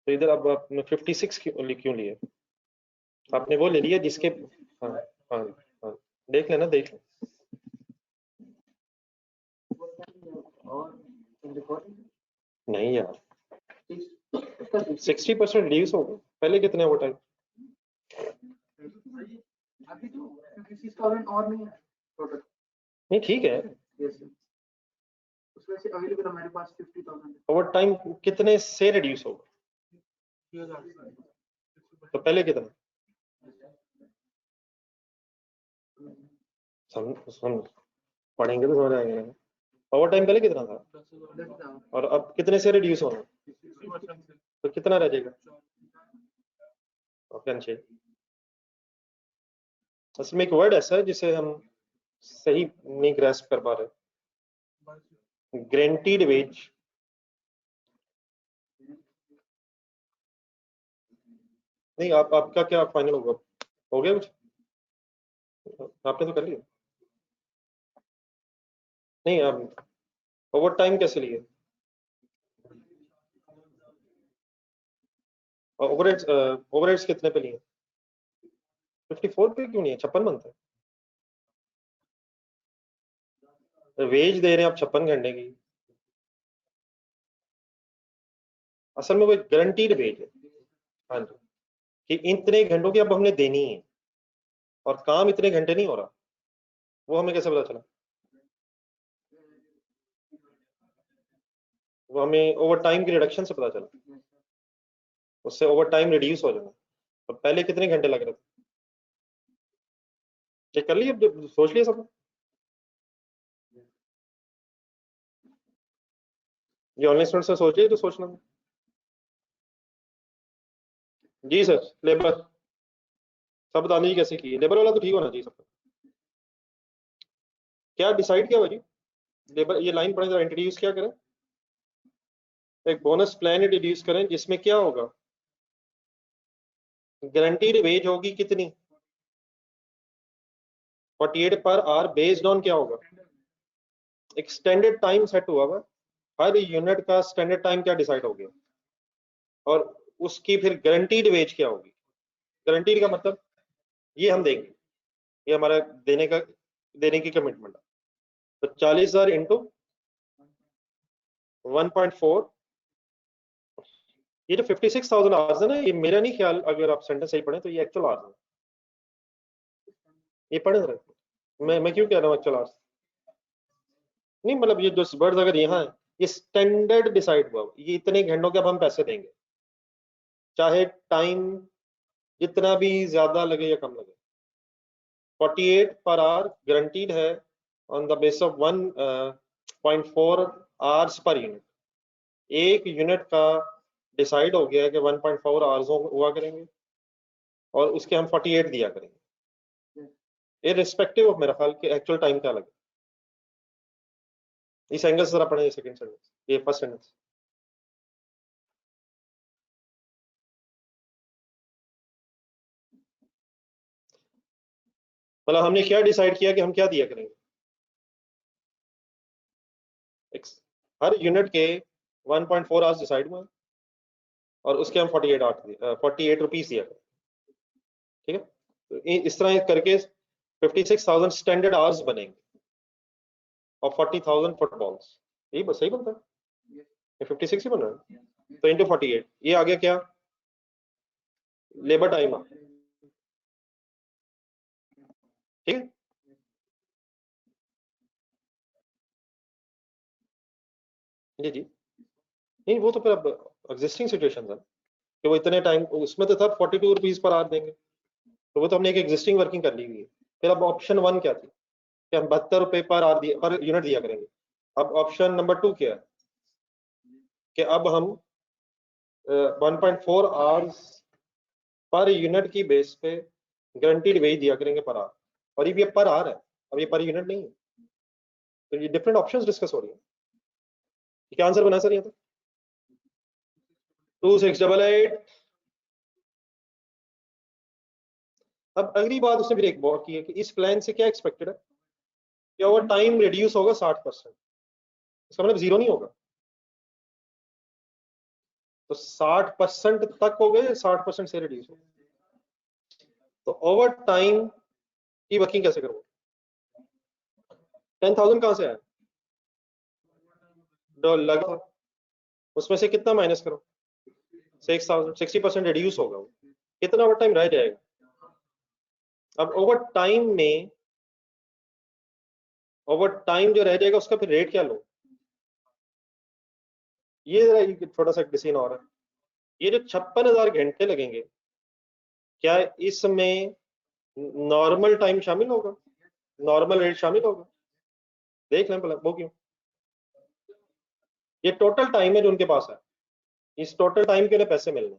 तो इधर अब आपने 56 क्यों लिया? आपने वो ले लिया जिसके, हाँ हाँ हाँ, देख लेना देख ले। नहीं यार 60% रिड्यूस होगा, पहले कितने वो टाइम? अभी तो 56,000 और नहीं है टोटल। नहीं ठीक है, उसमें से अवेलेबल हमारे पास 50,000 ओवर टाइम कितने से रिड्यूस होगा? तो पहले कितना? हम पढ़ेंगे तो समझ आएंगे ना। ओवर टाइम पहले कितना था और अब कितने से रिड्यूस होना? तो कितना रह जाएगा ऑप्शन छः? असल में एक वर्ड ऐसा है जिसे हम सही नहीं ग्रैस्प कर पा रहे, गारंटीड वेज। नहीं आपका क्या फाइनल होगा? हो गया कुछ? आपने तो कर लिया। नहीं आप ओवर टाइम कैसे लिए? ओवरहेड्स कितने पे लिए? 54 पे क्यों नहीं है? 56 बनता है, वेज दे रहे हैं आप 56 घंटे की। असल में वो गारंटीड वेज है, हाँ जी, कि इतने घंटों की अब हमने देनी है और काम इतने घंटे नहीं हो रहा। वो हमें कैसे पता चला? वो हमें ओवर टाइम की रिडक्शन से पता चला, उससे ओवर टाइम रिड्यूस हो जाना। और पहले कितने घंटे लग रहे थे? चेक कर लिया, सोच लिया सब? ये ऑनलाइन स्टूडेंट से सोचिए तो सोचना। जी सर, लेबर सब बता दीजिए कैसे की है। लेबर वाला तो ठीक होना चाहिए सबका। क्या डिसाइड किया भाजी? लेबर ये लाइन पढ़े जरा, इंट्रोड्यूस क्या करें? एक बोनस प्लान इंट्रोड्यूस करें जिसमें क्या होगा? गारंटीड वेज होगी कितनी? 48 पर आवर बेस्ड ऑन क्या होगा? एक स्टैंडर्ड टाइम सेट हुआ हुआ, हर यूनिट का स्टैंडर्ड टाइम क्या डिसाइड हो गया, और उसकी फिर गारंटीड वेज क्या होगी? गारंटीड का मतलब ये हम देंगे, ये हमारा देने की कमिटमेंट है। तो 40,000 इंटू 1.4 ये जो 56,000 आवर्स है ना, ये मेरा नहीं ख्याल, अगर आप सेंटेंस सही पढ़े तो ये एक्चुअल आवर्स है। ये पढ़े जरा, मैं क्यों कह रहा हूँ एक्चुअल आवर्स? नहीं मतलब ये जो वर्ड्स अगर यहाँ है, ये स्टैंडर्ड डिसाइड हुआ, ये इतने घंटों के अब हम पैसे देंगे, चाहे टाइम जितना भी ज्यादा लगे या कम लगे। 48 पर आवर गारंटीड है on the base of 1.4 hours per unit. एक यूनिट का डिसाइड हो गया है कि 1.4 आवर्स हुआ करेंगे और उसके हम 48 दिया करेंगे, इररिस्पेक्टिव ऑफ मेरा ख्याल कि एक्चुअल टाइम क्या लगे। इस एंगल से जरा पढ़े सेकंड सेंटेंस, ये फर्स्ट सेंटेंस। मतलब हमने क्या डिसाइड किया कि हम क्या दिया करेंगे, हर यूनिट के 1.4 आवर्स डिसाइड हुआ और उसके हम 48 रुपीस दिया करेंगे। ठीक है, तो इस तरह करके 56,000 स्टैंडर्ड आवर्स बनेंगे और 40,000 फुटबॉल्स। यही बस सही बनता है, ये 56 ही बन रहा है, तो इंटू 48 ये आ गया क्या, लेबर टाइम। ठीक है, जी जी, नहीं वो तो फिर अब एग्जिस्टिंग सिचुएशन है कि वो इतने टाइम, उसमें तो था 42 रुपीज पर आवर देंगे, तो वो तो हमने एक एग्जिस्टिंग वर्किंग कर ली हुई है। फिर अब ऑप्शन 1 क्या थी कि हम 72 रुपए पर आवर पर यूनिट दिया करेंगे। अब ऑप्शन नंबर 2 क्या है कि अब हम 1.4 आवर्स पर यूनिट की बेस पे गारंटीड वेज दिया करेंगे पर आवर, और ये पर आवर है, अब ये पर यूनिट नहीं है। तो ये डिफरेंट ऑप्शंस डिस्कस हो रही है। क्या आंसर बना सर यहाँ पे? 2688। अब अगली बात उसने फिर एक बात की है कि इस प्लान से क्या एक्सपेक्टेड है कि ओवर टाइम रिड्यूस होगा 60%, इसका मतलब जीरो नहीं होगा। तो 60% तक हो गए, 60% से रिड्यूस हो, तो ओवर टाइम की वर्किंग कैसे करोगे? 10,000 कहां से आया? लगा, उसमें से कितना माइनस करो? 6,000, 60% रिड्यूस होगा, वो कितना ओवर टाइम रह जाएगा? अब ओवर टाइम में, ओवर टाइम जो रह जाएगा उसका फिर रेट क्या लो? ये जरा छोटा सा डिसीजन और है, ये जो 56,000 घंटे लगेंगे, क्या इसमें नॉर्मल टाइम शामिल होगा, नॉर्मल रेट शामिल होगा? देख लें पहले वो क्यों। ये टोटल टाइम है जो उनके पास है, इस टोटल टाइम के लिए पैसे मिलने।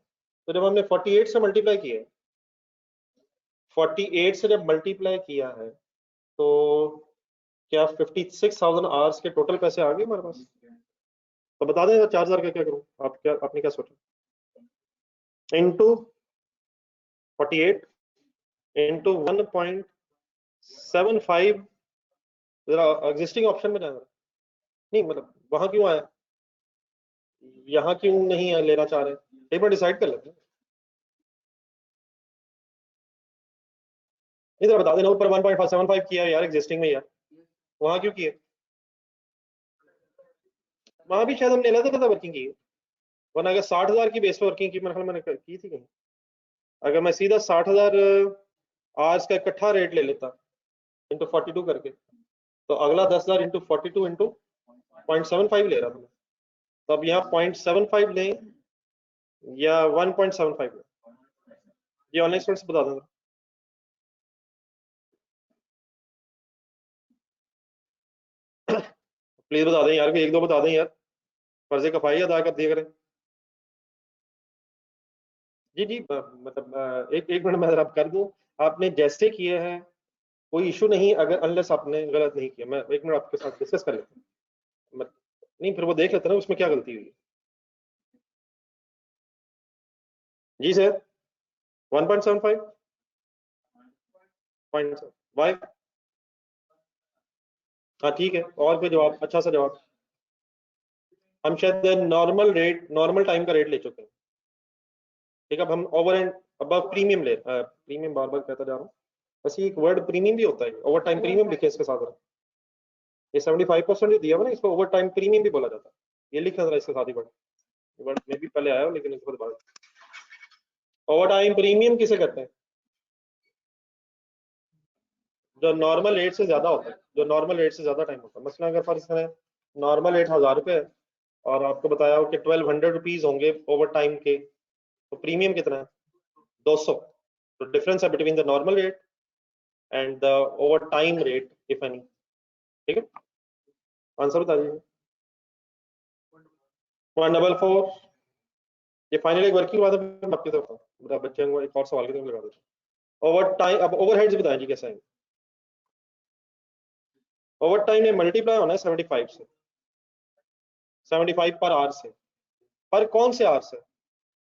तो जब हमने 48 से मल्टीप्लाई किया, 48 से जब मल्टीप्लाई किया है तो क्या 56,000 आवर्स के टोटल पैसे आ गए हमारे पास? तो बता दें 4,000 का क्या करूं, आप क्या, आपने क्या सोचा? इंटू 48 इंटू 1.75, जरा एग्जिस्टिंग ऑप्शन में जाना। नहीं मतलब वहां क्यों आया, यहाँ क्यों नहीं लेना चाह रहे, एक बार डिसाइड कर लेते हैं। इधर बता देना, ऊपर 1.75 किया यार एग्जिस्टिंग में यार, वहां क्यों किए? वहां भी शायद हमने अलग अलग वर्किंग की है, वरना अगर 60,000 की बेस पर वर्किंग की मैंने की थी कहीं। अगर मैं सीधा 60,000 आज का इकट्ठा रेट ले लेता इंटू 42 करके, तो अगला 10,000 इंटू 42 इंटू 0.75 ले रहा था मैं, तो अब यहाँ 0.75 लें या 1.75 लें, ये ऑनलाइन स्टूडेंट्स बता दें प्लीज, बता दें यार, एक दो बता दें यार, फर्ज कफाई अदा कर दिया करें। जी जी, मतलब एक मिनट में अगर आप कर दूं, आपने जैसे किए हैं कोई इशू नहीं, अगर अनलेस आपने गलत नहीं किया, मैं एक मिनट आपके साथ डिस्कस कर लेता हूं। नहीं फिर वो देख लेते ना उसमें क्या गलती हुई है। जी सर, 1.75 वाई, हाँ ठीक है, और कोई जवाब? अच्छा सा जवाब। हम शायद नॉर्मल रेट, नॉर्मल टाइम का रेट ले चुके हैं। ठीक है, अब हम ओवर एंड अब प्रीमियम ले, प्रीमियम बार बार कहता जा रहा हूँ, बस ये एक वर्ड प्रीमियम भी होता है, ओवर टाइम प्रीमियम लिखे इसके साथ। ये 75% जो दिया हुआ ना, इसको ओवर टाइम प्रीमियम भी बोला जाता है, ये लिखना जरा इसके साथ ही पढ़। बट मे भी पहले आया हो, लेकिन इसके बाद ओवर टाइम प्रीमियम किसे कहते हैं? जो नॉर्मल रेट से ज्यादा होता है, जो नॉर्मल रेट से ज्यादा टाइम होता है। मसलन अगर फर्ज करें नॉर्मल रेट 1000 रुपये है और आपको बताया हो कि 1200 रुपीज होंगे ओवर टाइम के, तो प्रीमियम कितना है? 200। तो डिफरेंस है between the normal rate and the over time rate if any. ठीक है, आंसर बता दीजिए। 144। ये फाइनल एक वर्किंग बात है, मैं आपकी तरफ हूँ, बच्चे को एक और सवाल की तरफ लगा देता हूँ। ओवर टाइम, अब ओवरहेड्स बताएं जी कैसे आएंगे। ओवर टाइम ने मल्टीप्लाई होना है 75 से, 75 पर आवर से। पर कौन से आवर से?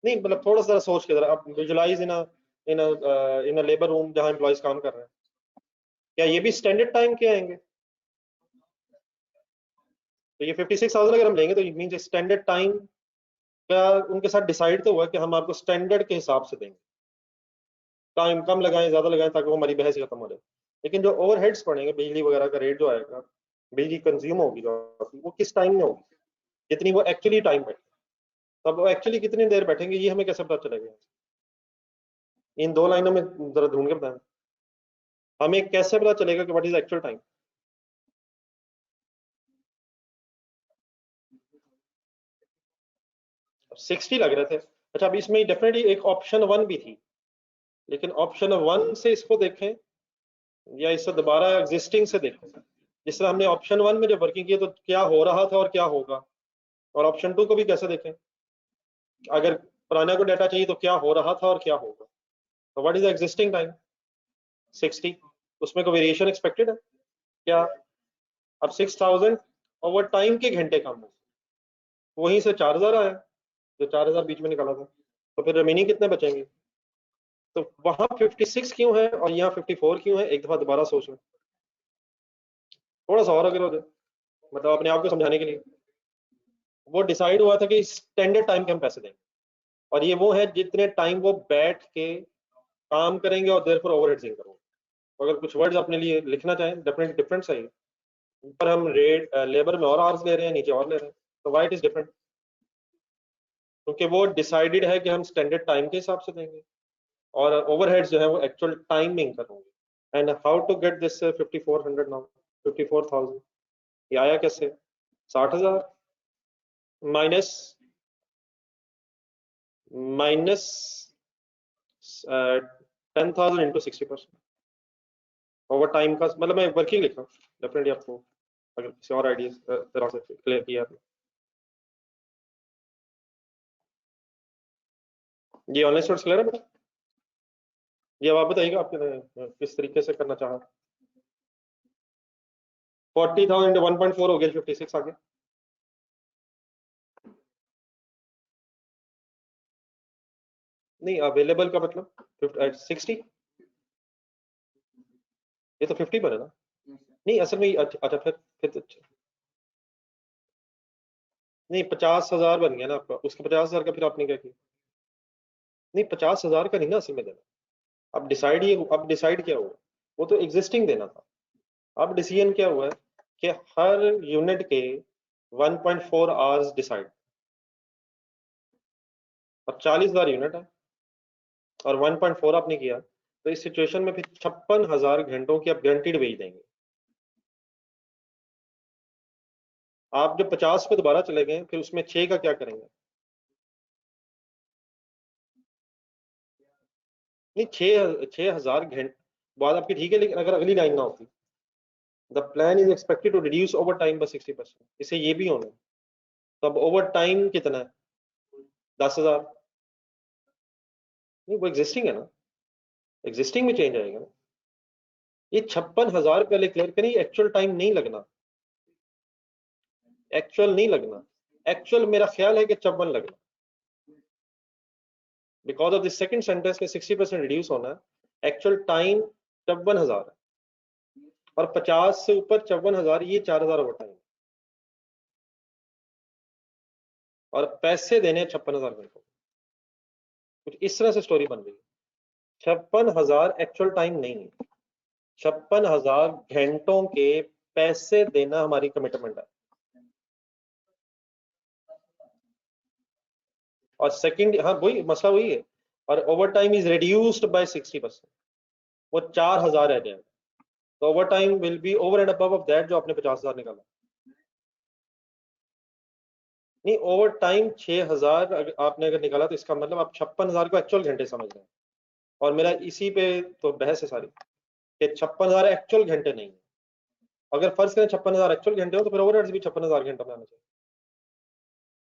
नहीं मतलब थोड़ा सा सोच के जरा आप विजुलाइज इन लेबर रूम जहां एम्प्लॉइज काम कर रहे हैं, क्या ये भी स्टैंडर्ड टाइम के आएंगे? तो ये 56,000 अगर हम लेंगे तो मीन स्टैंडर्ड टाइम का उनके साथ डिसाइड तो हुआ कि हम आपको स्टैंडर्ड के हिसाब से देंगे, टाइम कम लगाएं ज्यादा लगाएं ताकि वो हमारी बहस ही खत्म हो जाए। लेकिन जो ओवरहेड्स पड़ेंगे, बिजली वगैरह का रेट जो आएगा, बिजली कंज्यूम होगी जो, वो किस टाइम में होगी, जितनी वो एक्चुअली टाइम बैठे, तब वो एक्चुअली कितनी देर बैठेंगे ये हमें कैसे पता चलेगा? इन दो लाइनों में जरा ढूंढ के बताएं, हमें कैसे पता चलेगा कि व्हाट इज एक्चुअल टाइम? अब 60 लग रहे थे। अच्छा, अब इसमें डेफिनेटली एक ऑप्शन 1 भी थी, लेकिन ऑप्शन 1 से इसको देखें या इससे दोबारा एग्जिस्टिंग से देखें। जिस तरह हमने ऑप्शन 1 में जब वर्किंग की तो क्या हो रहा था और क्या होगा, और ऑप्शन 2 को भी कैसे देखें, अगर पुराना को डाटा चाहिए तो क्या हो रहा था और क्या होगा। तो व्हाट इज एग्जिस्टिंग टाइम? 60। उसमें कोई वेरिएशन एक्सपेक्टेड है क्या? अब 6000 ओवर टाइम के घंटे कम हो, वहीं से 4000 आया, जो 4000 बीच में निकाला था, तो फिर रिमेनिंग कितने बचेंगे? तो वहां 56 क्यों है और यहाँ 54 क्यों है? एक दफा दोबारा सोच लें, थोड़ा सा और अगर हो जाए, मतलब अपने आप को समझाने के लिए। वो डिसाइड हुआ था कि स्टैंडर्ड टाइम के हम पैसे देंगे, और ये वो है जितने टाइम वो बैठ के काम करेंगे और देर पर ओवरहेड्स इनकम। अगर कुछ वर्ड्स अपने लिए लिखना चाहें, डेफिनेटली डिफरेंस है। ऊपर हम रेट लेबर में और आवर्स ले रहे हैं, नीचे और ले रहे हैं, तो वाइट इज डिफरेंट, क्योंकि वो डिसाइडेड है कि हम स्टैंडर्ड टाइम के हिसाब से देंगे और ओवरहेड्स जो है वो एक्चुअल टाइम में इनकम होंगे। And how to get this 5400 now, 54,000 ये आया कैसे? 60,000 minus minus 10,000 into 60%। Over time का मतलब मैं वर्किंग लिख रहा हूँ, डेफिनेटली आपको अगर किसी और आइडिया तरह से क्लियर किया आपने। ये ऑनलाइन स्टूडेंट्स क्लियर है बेटा? ये अब आप बताइएगा आपने किस तरीके से करना चाहा। 40,000 इंटू 1.4 हो गया, 56 आ गया। नहीं अवेलेबल का मतलब 60, ये तो 50 बने ना। नहीं असल में अच्छा फिर तो अच्छा। नहीं 50,000 बन गया ना आपका, उसका 50,000 का फिर आपने क्या किया? नहीं 50,000 का नहीं ना असल में देना। अब डिसाइड क्या हुआ? वो तो एग्जिस्टिंग देना था। अब डिसीजन क्या हुआ है कि हर यूनिट के 1.4 आवर्स डिसाइड। अब 40,000 यूनिट है और 1.4 आपने किया, तो इस सिचुएशन में फिर 56,000 घंटों की आप गारंटीड वेज देंगे। आप जब 50 पे दोबारा चले गए फिर उसमें 6 का क्या करेंगे? नहीं 6,000 घंटे बाद आपकी ठीक है, लेकिन अगर अगली लाइन ना होती, the plan is expected to reduce over time by 60%, इसे ये भी होना है। तो अब ओवर टाइम कितना है? 10,000। नहीं वो एग्जिस्टिंग है ना, एग्जिस्टिंग में चेंज आएगा ना। ये 56,000 पहले क्लियर करें, एक्चुअल टाइम नहीं लगना, एक्चुअल नहीं लगना। एक्चुअल मेरा ख्याल है कि 54 लगना, because of the second sentence में 60% रिड्यूस होना है। एक्चुअल टाइम 54,000 है और 50 से ऊपर 54,000, ये 4,000 ओवर टाइम, और पैसे देने 56,000 घंटों। कुछ इस तरह से स्टोरी बन रही है। 56,000 एक्चुअल टाइम नहीं है, 56,000 घंटों के पैसे देना हमारी कमिटमेंट है। और सेकंड, हाँ वही मसला वही है, और over time is reduced by 60%, वो 4000 रह जाएगा, तो over time will be over and above of that जो आपने 50,000 निकाला। नहीं, ओवर टाइम 6000 आपने अगर निकाला तो इसका मतलब आप 56,000 को एक्चुअल घंटे समझ रहे हैं, और मेरा इसी पे तो बहस है सारी कि 56,000 एक्चुअल घंटे नहीं है। अगर फर्ज करें 56,000 एक्चुअल घंटे हो तो फिर ओवरहेड्स भी 56,000 घंटा में आना चाहिए।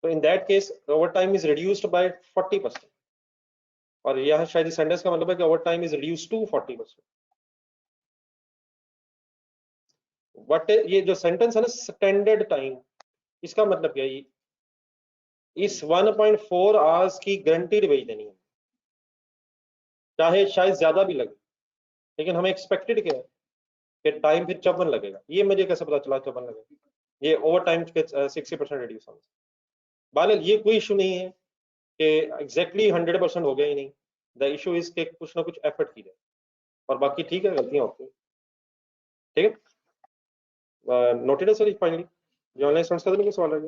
तो in that case over time is reduced by 40%, और यह शायद इस सेंटेंस का मतलब है कि over time is reduced to 40%। But ये जो सेंटेंस है ना स्टैंडर्ड टाइम, इसका मतलब क्या है, इस 1.4 आवर्स की गारंटीड वेज देनी है, चाहे शायद ज्यादा भी लगे, लेकिन हमें एक्सपेक्टेड क्या है कि टाइम फिर 54 लगेगा। ये मुझे कैसे पता चला 54 लगेगा, ये ओवर टाइम के 60% रिड्यूस होने से। बहरहाल ये कोई इशू नहीं है कि एग्जैक्टली 100% हो गया ही नहीं, द इशू इज के कुछ ना कुछ एफर्ट की जाए, और बाकी ठीक है, गलतियां होती हैं, ठीक है। नोटेड है सर फाइनली, जो ऑनलाइन स्टूडेंट्स का तो नहीं सवाल है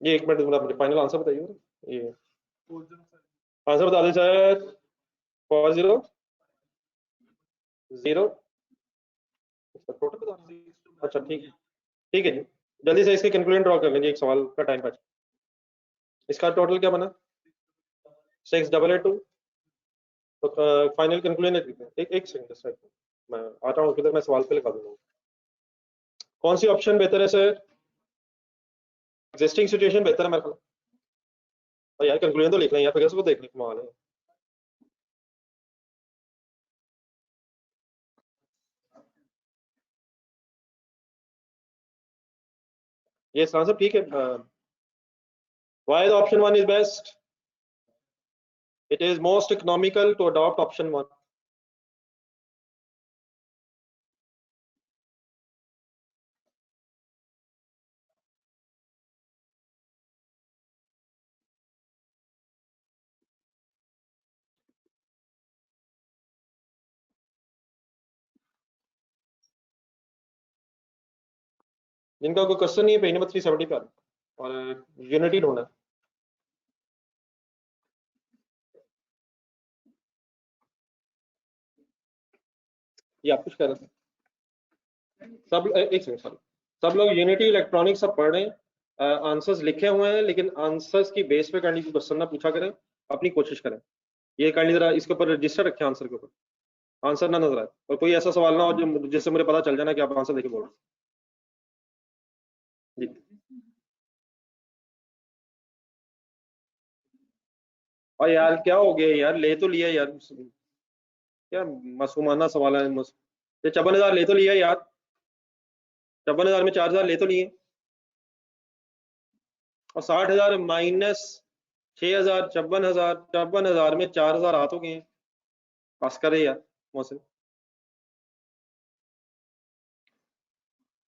ये, एक मिनट मुझे फाइनल आंसर बताइए, ये आंसर बता दें सर। 40 0 टोटल बता दें। अच्छा ठीक है जी, जल्दी से इसके कंक्लूजन ड्रॉ कर लेंगे, एक सवाल का टाइम बच। इसका टोटल क्या बना 6882, तो फाइनल कंक्लूजन एक सेकंड मैं आता हूँ किधर, मैं सवाल पे लिखा दूंगा। कौन सी ऑप्शन बेहतर है सर? एग्जिस्टिंग सिचुएशन बेहतर है मेरे ख्याल। और यार कंक्लूजन तो लिख लें यार, फिर उसको देखने को माल है। ये आंसर ठीक है। Why the option 1 is best? It is most economical to adopt option 1. जिनका कोई क्वेश्चन नहीं है पेज नंबर 370 पे और यूनिटी ढूंढना है। ये आप कुछ कर रहे थे सब, एक सेकंड सॉरी, सब लोग यूनिटी इलेक्ट्रॉनिक्स सब पढ़ रहे हैं, आंसर्स लिखे हुए हैं, लेकिन आंसर्स की बेस पे काइंडली क्वेश्चन ना पूछा करें, अपनी कोशिश करें। ये काइंडली जरा इसके ऊपर रजिस्टर रखें, आंसर के ऊपर आंसर ना नजर आए, और कोई ऐसा सवाल ना हो जो जिससे मुझे पता चल जाना कि आप आंसर देके बोल रहे हैं। और यार क्या हो गया यार, ले तो लिया यार, क्या मासूमाना सवाल है ये 54,000 ले तो लिया यार, 54,000 में 4,000 ले तो लिए, और 60,000 माइनस 6,000, 54,000, 54,000 में 4,000 आ तो गए, पास करे यार मौसम।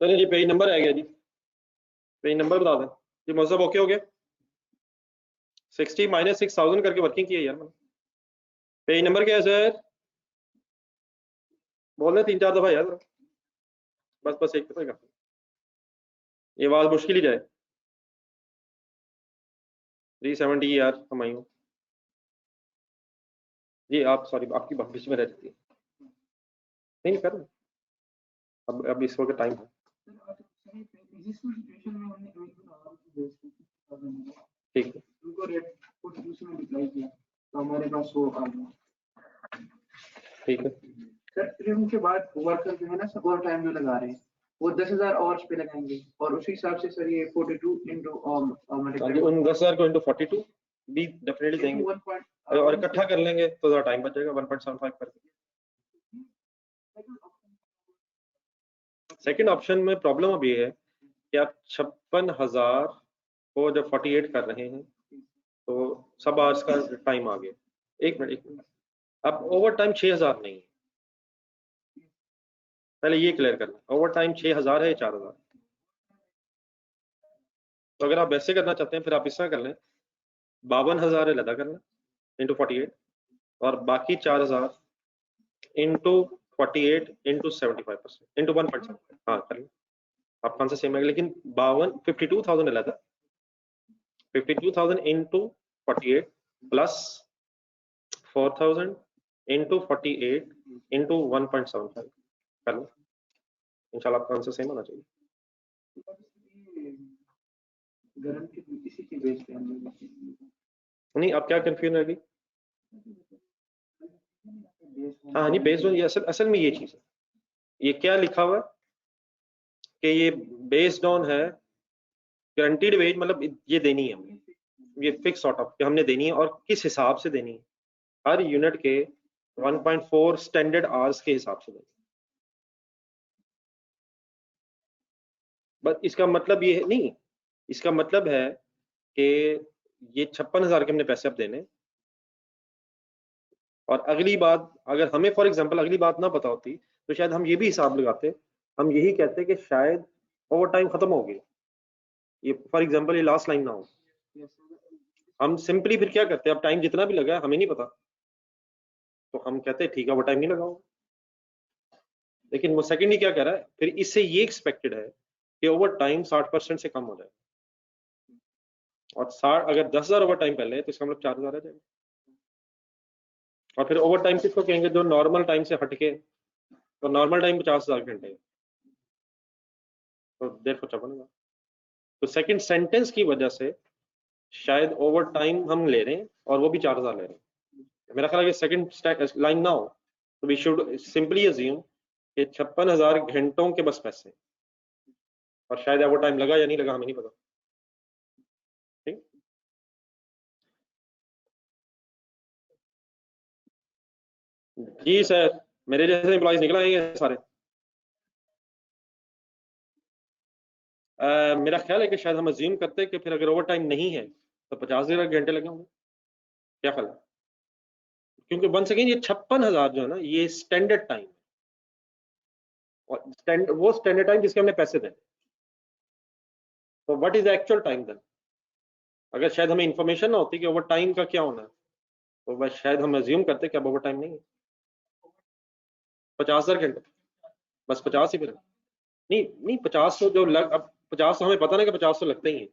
चलिए जी पेज नंबर आ गया जी, पेज नंबर बता दें जी मौसम, ओके हो गया। 60 माइनस 6,000 करके वर्किंग की है यार मैंने। पेज नंबर क्या है सर? बोल रहे 3-4 दफा यार, बस एक दफा, ये आवाज मुश्किल ही जाए। 370 यार कमाई हो जी, आप सॉरी आपकी बात बीच में रह जाती है, नहीं कर, अब इस वक्त टाइम है, ठीक है हमारे पास वो आ गया, ठीक है सर। फिर उनके बाद वर्कर जो है ना सब और टाइम जो लगा रहे हैं वो 10,000 और पे लगाएंगे, और उसी हिसाब से सर ये 42 इंटू उन 10,000 को इंटू 42 भी डेफिनेटली देंगे, और इकट्ठा कर लेंगे तो ज़रा टाइम बचेगा 1.75 करके। सेकंड ऑप्शन में प्रॉब्लम अब ये है कि आप 56,000 को जब 48 कर रहे हैं तो सब आवर्स का टाइम आ गया। एक मिनट, अब ओवर टाइम 6,000 नहीं है, पहले ये क्लियर करना, ओवर टाइम 6,000 है 4,000। तो अगर आप वैसे करना चाहते हैं फिर आप इस तरह कर लें, 52,000 लदा करना इंटू 48, और बाकी 4,000 इंटू 48 इंटू 75% इंटू 1.75, हाँ कर लें। आपका आंसर सेम है, लेकिन 52,000 अलग है। 52,000 इंटू 48 प्लस 4,000 इंटू 48 इंटू 1.75 कर लो, इंशाल्लाह आपका आंसर सेम होना चाहिए। गरम की इसी की बेस पे हम लोग नहीं, आप क्या कंफ्यूजन रहेगी? हाँ नहीं, बेस्ड ऑन, ये असल असल में ये चीज है, ये क्या लिखा हुआ है कि ये बेस्ड ऑन है गारंटीड वेज, मतलब ये देनी है हमें, ये फिक्स सॉर्ट ऑफ हमने देनी है, और किस हिसाब से देनी है, हर यूनिट के 1.4 स्टैंडर्ड आवर्स के हिसाब से देनी है। बस इसका मतलब ये है, नहीं, इसका मतलब है कि ये 56,000 के हमने पैसे अब देने, और अगली बात अगर हमें फॉर एग्जांपल अगली बात ना पता होती तो शायद हम ये भी हिसाब लगाते, हम यही कहते कि शायद ओवर टाइम खत्म हो गया, ये फॉर एग्जांपल ये लास्ट लाइन ना हो, हम सिंपली फिर क्या करते हैं, अब टाइम जितना भी लगा हमें नहीं पता, तो हम कहते हैं ठीक है, ओवर टाइम नहीं लगाओ। लेकिन वो सेकंड ही क्या कह रहा है, फिर इससे ये एक्सपेक्टेड है कि ओवर टाइम 60% से कम हो जाए, और 60 अगर 10,000 ओवर टाइम पहले है तो इसका मतलब 4,000 आ जाएगा। और फिर ओवर टाइम किसको कहेंगे, जो नॉर्मल टाइम से हटके, तो नॉर्मल टाइम 50,000 घंटे, तो देर फॉर 56,000। तो सेकंड सेंटेंस की वजह से शायद ओवर टाइम हम ले रहे हैं और वो भी 4,000 ले रहे हैं। मेरा ख्याल है कि सेकंड लाइन ना हो तो वी शुड सिंपली अज्यूम कि 56,000 घंटों के बस पैसे, और शायद ओवर टाइम लगा या नहीं लगा हमें नहीं पता। ठीक, जी सर, मेरे जैसे एम्प्लॉइज निकल आएंगे सारे। मेरा ख्याल है कि शायद हम अज्यूम करते हैं कि फिर अगर ओवर टाइम नहीं है तो 50,000 घंटे लगे होंगे, क्या ख्याल है? क्योंकि वन सेकेंड ये 56,000 जो है ना, ये स्टैंडर्ड टाइम, और वो स्टैंडर्ड टाइम जिसके हमने पैसे देने, तो what is actual time then? अगर शायद हमें इंफॉर्मेशन ना होती कि ओवर टाइम का क्या होना है, तो बस शायद हम अज्यूम करते कि अब ओवर टाइम नहीं है। 50,000 घंटे, बस 50 ही फिर, नहीं नहीं 50 तो जो लग, अब 50 तो हमें पता ना कि 50 तो लगते ही है,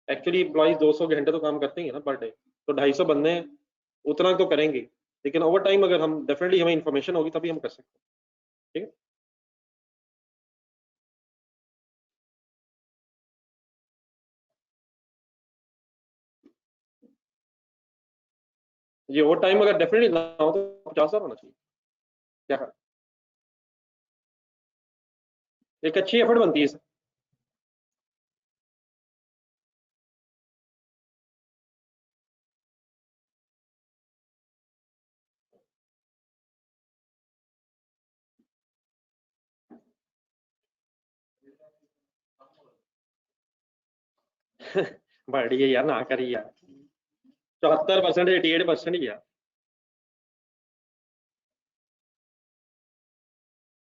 एक्चुअली एम्प्लॉइज 200 घंटे तो काम करते ही है ना पर डे, तो 250 बंदे हैं, उतना तो करेंगे, लेकिन ओवर टाइम अगर हम डेफिनेटली हमें इंफॉर्मेशन होगी तभी हम कर सकते हैं। ठीक है, ये ओवर टाइम अगर डेफिनेटली ना हो तो 50,000 होना चाहिए, क्या है? एक अच्छी एफर्ट बनती है इससे। बढ़िया यार, ना करी यार, 74%, 88% ही यार,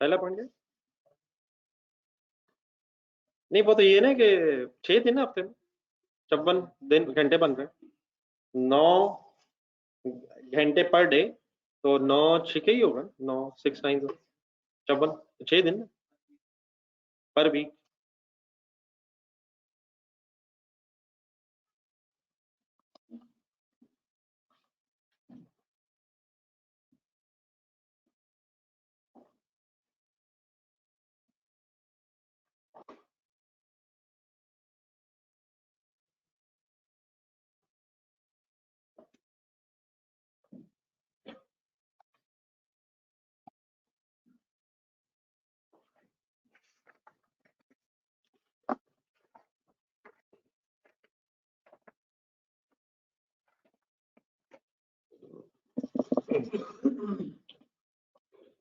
पहला पॉइंट है। नहीं वो तो ये ना कि 6 दिन ना हफ्ते में, 56 दिन घंटे बन रहे हैं, 9 घंटे पर डे, तो 9 6 ही होगा, 9 6 9, 56, 6 दिन पर वीक।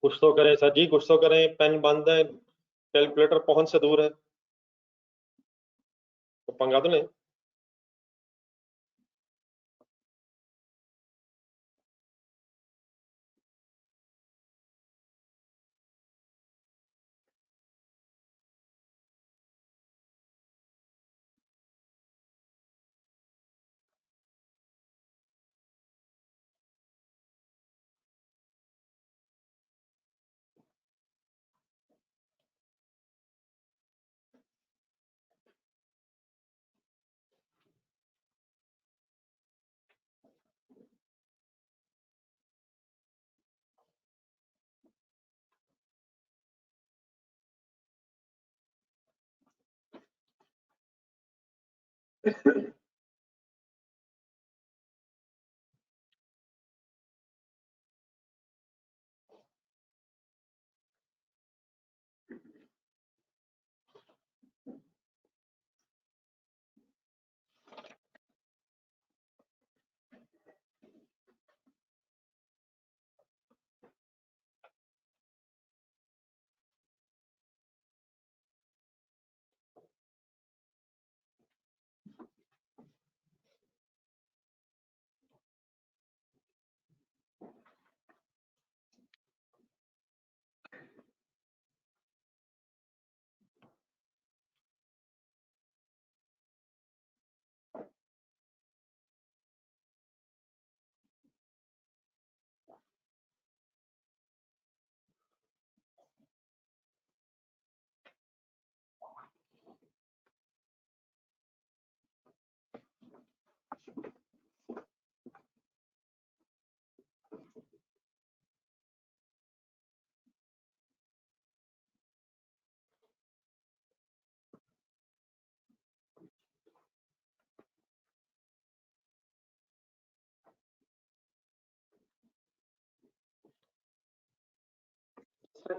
कुछ तो करें सर जी, कुछ तो करें, पेन बंद है, कैलकुलेटर पहुंच से दूर है, तो पंगा तो नहीं।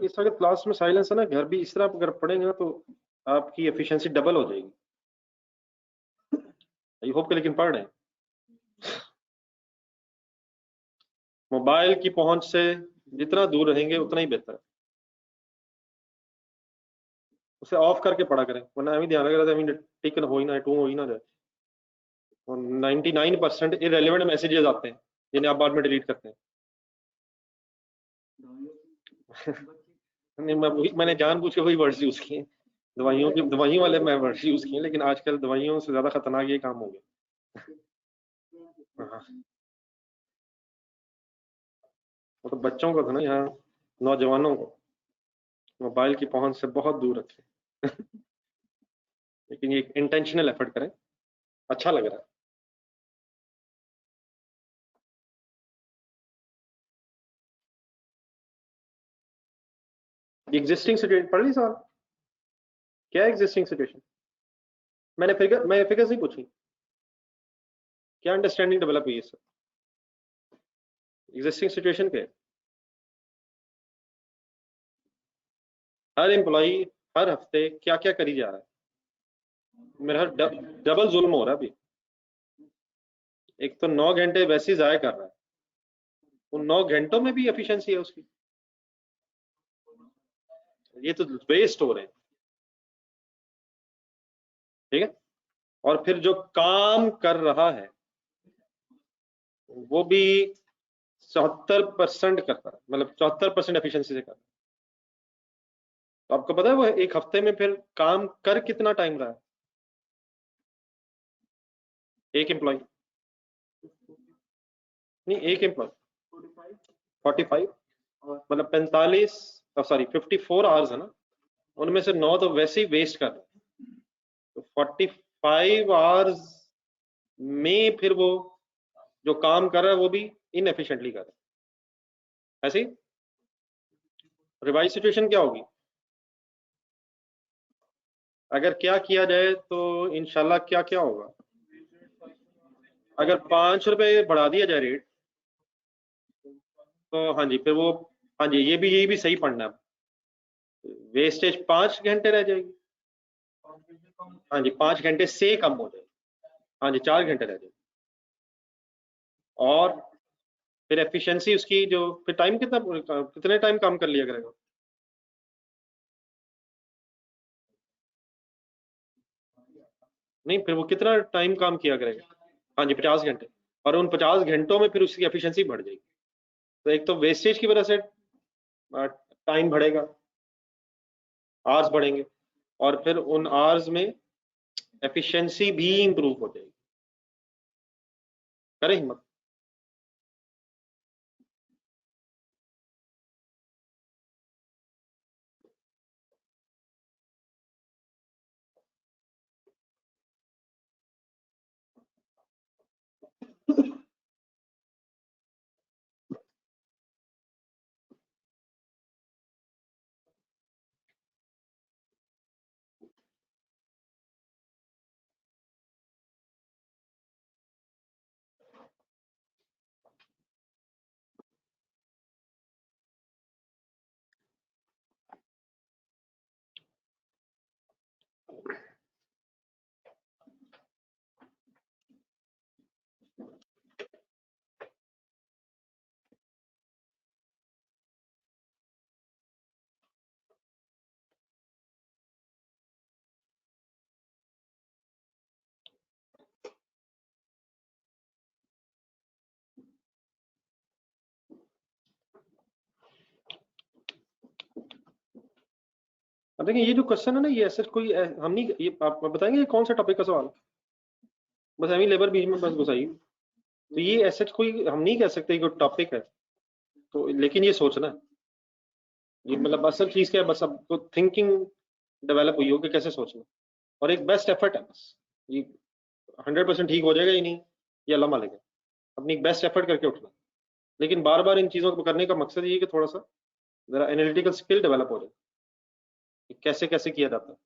इस वक्त क्लास में साइलेंस है ना, घर भी इस तरह अगर पढ़ेंगे ना तो आपकी एफिशिएंसी डबल हो जाएगी। आई होप के लेकिन पढ़ रहे हैं। मोबाइल की पहुंच से जितना दूर रहेंगे उतना ही बेहतर है। उसे ऑफ करके पढ़ा करें, वरना अभी ध्यान रखा टिकन हो ही ना, टू हो ही ना जाए। और 99% इररेलेवेंट मैसेजेस आते हैं जिन्हें आप बाद में डिलीट करते हैं। नहीं, मैंने जानबूझ के वही वर्ड्स यूज किए, दवाइयों वाले मैं वर्ड्स यूज किए, लेकिन आजकल दवाइयों से ज्यादा खतरनाक ये काम हो गया। हाँ, वो तो बच्चों को था ना, यहाँ नौजवानों को मोबाइल की पहुंच से बहुत दूर रखें। लेकिन ये इंटेंशनल एफर्ट करें, अच्छा लग रहा है। एग्जिस्टिंग सिचुएशन पढ़ ली सवाल? क्या एग्जिस्टिंग सिचुएशन? मैं फिगर्स नहीं पूछी, क्या अंडरस्टैंडिंग डेवलप हुई है सर? एग्जिस्टिंग सिचुएशन क्या है? हर एम्प्लॉई हर हफ्ते क्या क्या करी जा रहा है। मेरा डबल जुल्म हो रहा है अभी। एक तो 9 घंटे वैसे ही जाया कर रहा है, उन 9 घंटों में भी एफिशिएंसी है उसकी। ये तो वेस्ट हो रहे हैं, ठीक है। और फिर जो काम कर रहा है वो भी 74% करता है, मतलब 74% एफिशिएंसी से कर रहा है। तो आपको पता है वो एक हफ्ते में फिर काम कर कितना टाइम रहा है एक एम्प्लॉय? नहीं, एक एम्प्लॉय 45, मतलब 45, सॉरी 54 आवर्स है ना, उनमें से 9 तो वैसे ही वेस्ट कर रहा है। तो 45 आवर्स में फिर वो जो काम कर रहा है वो भी इनएफिशिएंटली कर रहा है। ऐसे ही रिवाइज सिचुएशन क्या होगी? अगर क्या किया जाए तो इंशाल्लाह क्या क्या होगा? अगर 5 रुपए बढ़ा दिया जाए रेट, तो हाँ जी, फिर वो, हाँ जी, यही भी सही पढ़ना है। वेस्टेज 5 घंटे रह जाएगी। हाँ जी, 5 घंटे से कम हो जाएगी। हाँ जी, 4 घंटे रह जाएगी। और फिर एफिशिएंसी उसकी जो, फिर टाइम कितने टाइम काम कर लिया करेगा? नहीं, फिर वो कितना टाइम काम किया करेगा? हाँ जी, 50 घंटे। और उन 50 घंटों में फिर उसकी एफिशिएंसी बढ़ जाएगी। तो एक तो वेस्टेज की वजह से टाइम बढ़ेगा, आवर्स बढ़ेंगे, और फिर उन आवर्स में एफिशिएंसी भी इंप्रूव हो जाएगी। करें हिम्मत। अब देखिए ये जो क्वेश्चन है ना, ये ऐसे कोई हम नहीं, ये आप बताएंगे ये कौन सा टॉपिक का सवाल, बस एमी लेबर बीच में बस घुसाई, तो ये ऐसे कोई हम नहीं कह सकते कोई टॉपिक है, तो लेकिन ये सोचना है, ये मतलब असल चीज क्या है, बस अब थिंकिंग डेवलप हुई हो कि कैसे सोचना, और एक बेस्ट एफर्ट है बस, ये 100% ठीक हो जाएगा ही नहीं, ये अल्लाह मालिक है, अपनी बेस्ट एफर्ट करके उठना, लेकिन बार बार इन चीजों को करने का मकसद ये है कि थोड़ा सा जरा एनालिटिकल स्किल डेवलप हो जाए कि कैसे कैसे किया जाता है।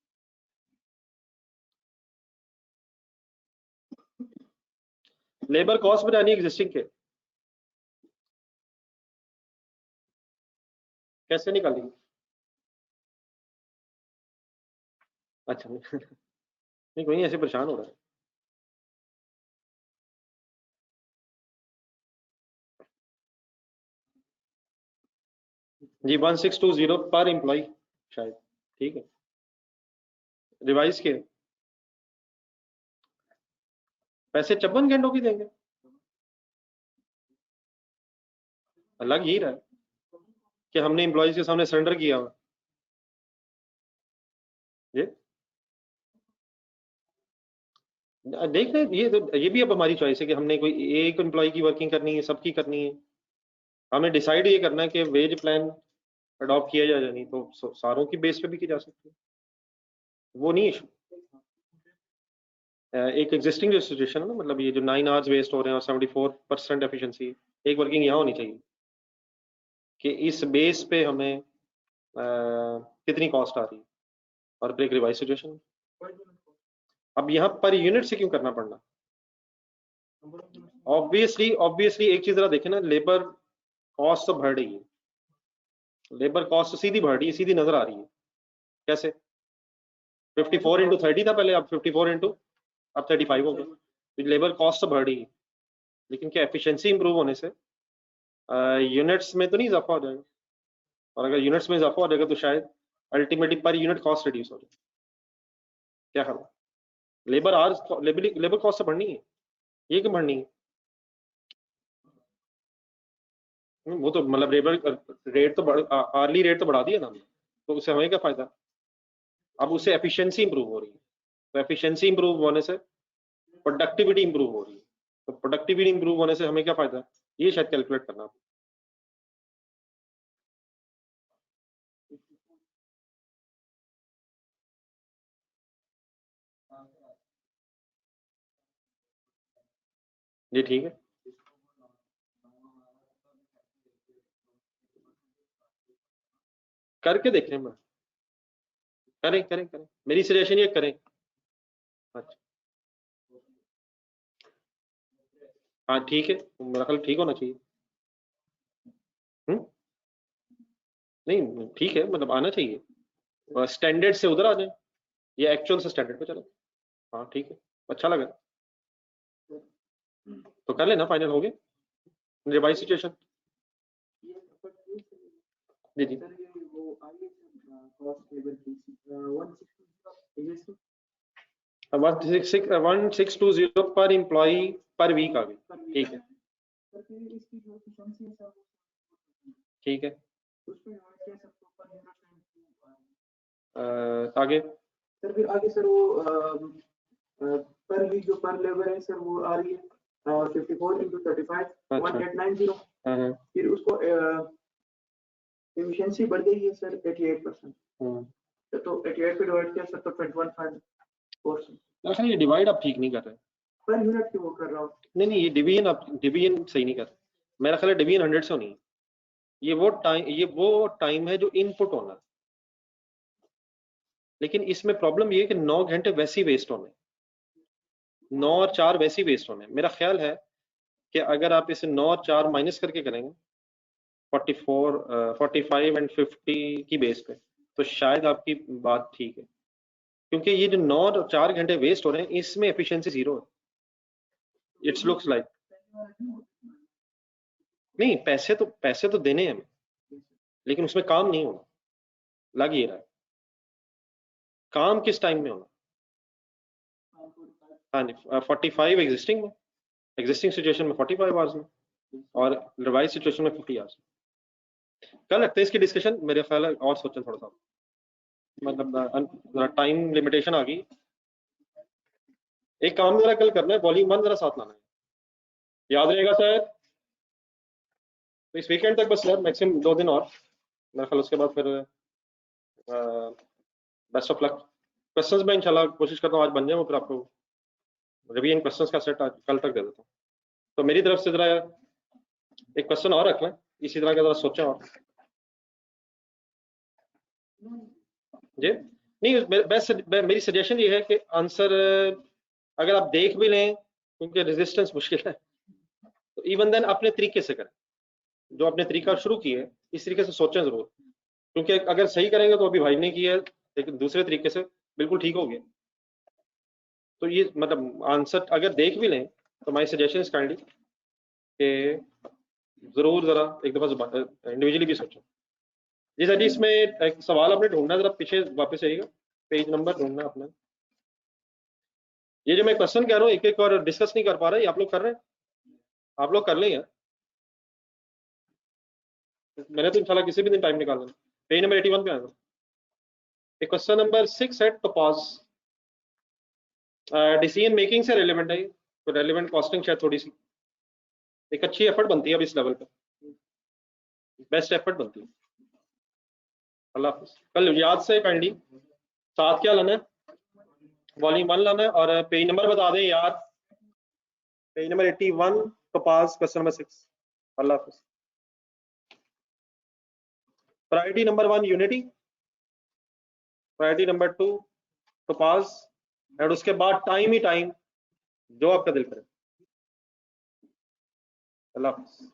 लेबर कॉस्ट बतानी एग्जिस्टिंग के कैसे निकालेंगे? अच्छा नहीं कोई नहीं, ऐसे परेशान हो रहा है। जी 1620 पर एम्प्लॉय शायद, ठीक है, रिवाइज के पैसे 54 घंटों की देंगे, अलग यही रहा है कि हमने एम्प्लॉयज के सामने सरेंडर किया हुआ ये, देख रहे हैं, ये भी अब हमारी चॉइस है कि हमने कोई एक एम्प्लॉय की वर्किंग करनी है, सबकी करनी है, हमने डिसाइड ये करना है कि वेज प्लान अडॉप्ट किया जाए या नहीं, तो सारों की बेस पे भी की जा सकती है, वो नहीं इशू। एक एग्जिस्टिंग जो सिचुएशन है ना, मतलब ये जो 9 आवर्स वेस्ट हो रहे हैं और 74% एफिशिएंसी, एक वर्किंग यहाँ होनी चाहिए कि इस बेस पे हमें कितनी कॉस्ट आ रही है, और ब्रेक रिवाइज सिचुएशन। अब यहाँ पर यूनिट से क्यों करना पड़ना, ऑब्वियसली एक चीज जरा देखें ना, लेबर कॉस्ट तो बढ़ रही है, लेबर कॉस्ट तो सीधी बढ़ रही है, सीधी नजर आ रही है, कैसे 54 इंटू 30 था पहले, अब 54 इंटू अब 35 हो गया, तो लेबर कॉस्ट तो बढ़ रही है, लेकिन क्या एफिशिएंसी इंप्रूव होने से यूनिट्स में तो नहीं इजाफा हो जाएगा, और अगर यूनिट्स में इजाफा हो जाएगा तो शायद ultimately per unit cost reduce हो जाए, क्या ख्याल है? लेबर कॉस्ट तो बढ़नी है, ये क्यों बढ़नी है? वो तो मतलब लेबर रेट तो आर्ली रेट तो बढ़ा दिया ना हमने, तो उससे हमें क्या फायदा, अब उससे एफिशिएंसी इंप्रूव हो रही है, तो एफिशिएंसी इंप्रूव होने से प्रोडक्टिविटी इंप्रूव हो रही है, तो प्रोडक्टिविटी इंप्रूव होने से हमें क्या फायदा, ये शायद कैलकुलेट करना। ये ठीक है, करके देखें, मैं करें करें करें, मेरी सजेशन ये करें। अच्छा हाँ ठीक है, मेरा ख्याल ठीक होना चाहिए। हम्म, नहीं ठीक है, मतलब आना चाहिए, स्टैंडर्ड से उधर आ जाए, ये एक्चुअल से स्टैंडर्ड पे चले। हाँ ठीक है, अच्छा लगा, तो कर लेना, फाइनल हो गया रिवाइज सिचुएशन। जी जी 1620 पर एम्प्लॉय पर वीक आ गई, ठीक है ठीक है, आगे सर फिर आगे सर वो पर वीक जो पर लेबर है सर वो आ रही है 54 into 35 1890, फिर उसको एफिशिएंसी बढ़ गई है सर 88%, तो 88 पे डिवाइड किया सर तो 21.5%। ये डिवाइड आप ठीक नहीं कर रहे, पर यूनिट क्यों कर रहा हूँ? नहीं ये डिवीजन आप डिवीजन सही नहीं कर रहे, मेरा ख्याल है डिवीजन 100 से होनी है, ये वो टाइम है जो इनपुट होना है, लेकिन इसमें प्रॉब्लम ये है कि 9 घंटे वैसे ही वेस्ट होने, 9 और 4 वैसे ही वेस्ट होने, मेरा ख्याल है कि अगर आप इसे 9 और 4 माइनस करके करेंगे 44 45 एंड 50 की बेस पे, तो शायद आपकी बात ठीक है, क्योंकि ये जो 9 और 4 घंटे वेस्ट हो रहे हैं इसमें एफिशिएंसी 0 है, इट्स लुक्स लाइक। नहीं पैसे तो देने हैं, लेकिन उसमें काम नहीं होना, लग ये रहा है, काम किस टाइम में होना। हाँ जी 45 एग्जिस्टिंग में, एग्जिस्टिंग सिचुएशन में 45 आवर्स में, और रिवाइज सिचुएशन में 50 आवर्स। कल रखते हैं इसकी डिस्कशन, मेरे ख्याल है और सोचें थोड़ा सा। मतलब टाइम लिमिटेशन आ गई। एक काम जरा कल करना है, वॉल्यूम 1 जरा साथ लाना है, याद रहेगा सर? तो इस वीकेंड तक बस यार, मैक्सिमम 2 दिन और मेरे ख्याल, उसके बाद फिर बेस्ट ऑफ लक। क्वेश्चंस में इंशाल्लाह कोशिश करता हूँ आज बन जाए वो, फिर आपको रिवीजन क्वेश्चंस का सेट कल तक दे देता हूँ। तो मेरी तरफ से जरा एक क्वेश्चन और रख लें, इसी तरह का जरा सोचें और जी। नहीं, मेरी सजेशन ये है कि आंसर अगर आप देख भी लें, क्योंकि रेजिस्टेंस मुश्किल है, तो इवन देन अपने तरीके से करें, जो अपने तरीका शुरू किए है इस तरीके से सोचें जरूर, क्योंकि अगर सही करेंगे तो अभी भाई ने किया है, लेकिन दूसरे तरीके से बिल्कुल ठीक हो गया। तो ये मतलब आंसर अगर देख भी लें तो माई सजेशन इज काइंडली कि जरूर जरा एक दफा इंडिविजुअली भी सोचें। जी सर जी, इसमें एक सवाल आपने ढूंढना, जरा पीछे वापस आइएगा, पेज नंबर ढूंढना अपना। ये जो मैं क्वेश्चन कह रहा हूँ एक एक और डिस्कस नहीं कर पा रहे, आप लोग कर रहे हैं, आप लोग कर लेंगे, मैंने तो इंशाल्लाह किसी भी दिन टाइम निकाल लेना। पेज नंबर 81 पे आएगा। क्वेश्चन नंबर 6 है टोपाज, डिसीजन मेकिंग से रिलेवेंट है, तो रेलेवेंट कॉस्टिंग शायद थोड़ी सी एक अच्छी एफर्ट बनती है अब इस लेवल पे, बेस्ट एफर्ट बनती है। अल्लाह हाफिज। कल याद से काइंडली साथ क्या लाना है, वॉल्यूम 1 लाना है, और पेज नंबर बता दें यार, page number 81 Topaz question number 6। अल्लाह हाफिज। Priority number 1 unity, priority number 2 Topaz, और उसके बाद टाइम ही टाइम, जो आपका दिल करे। अल्लाह हाफिज।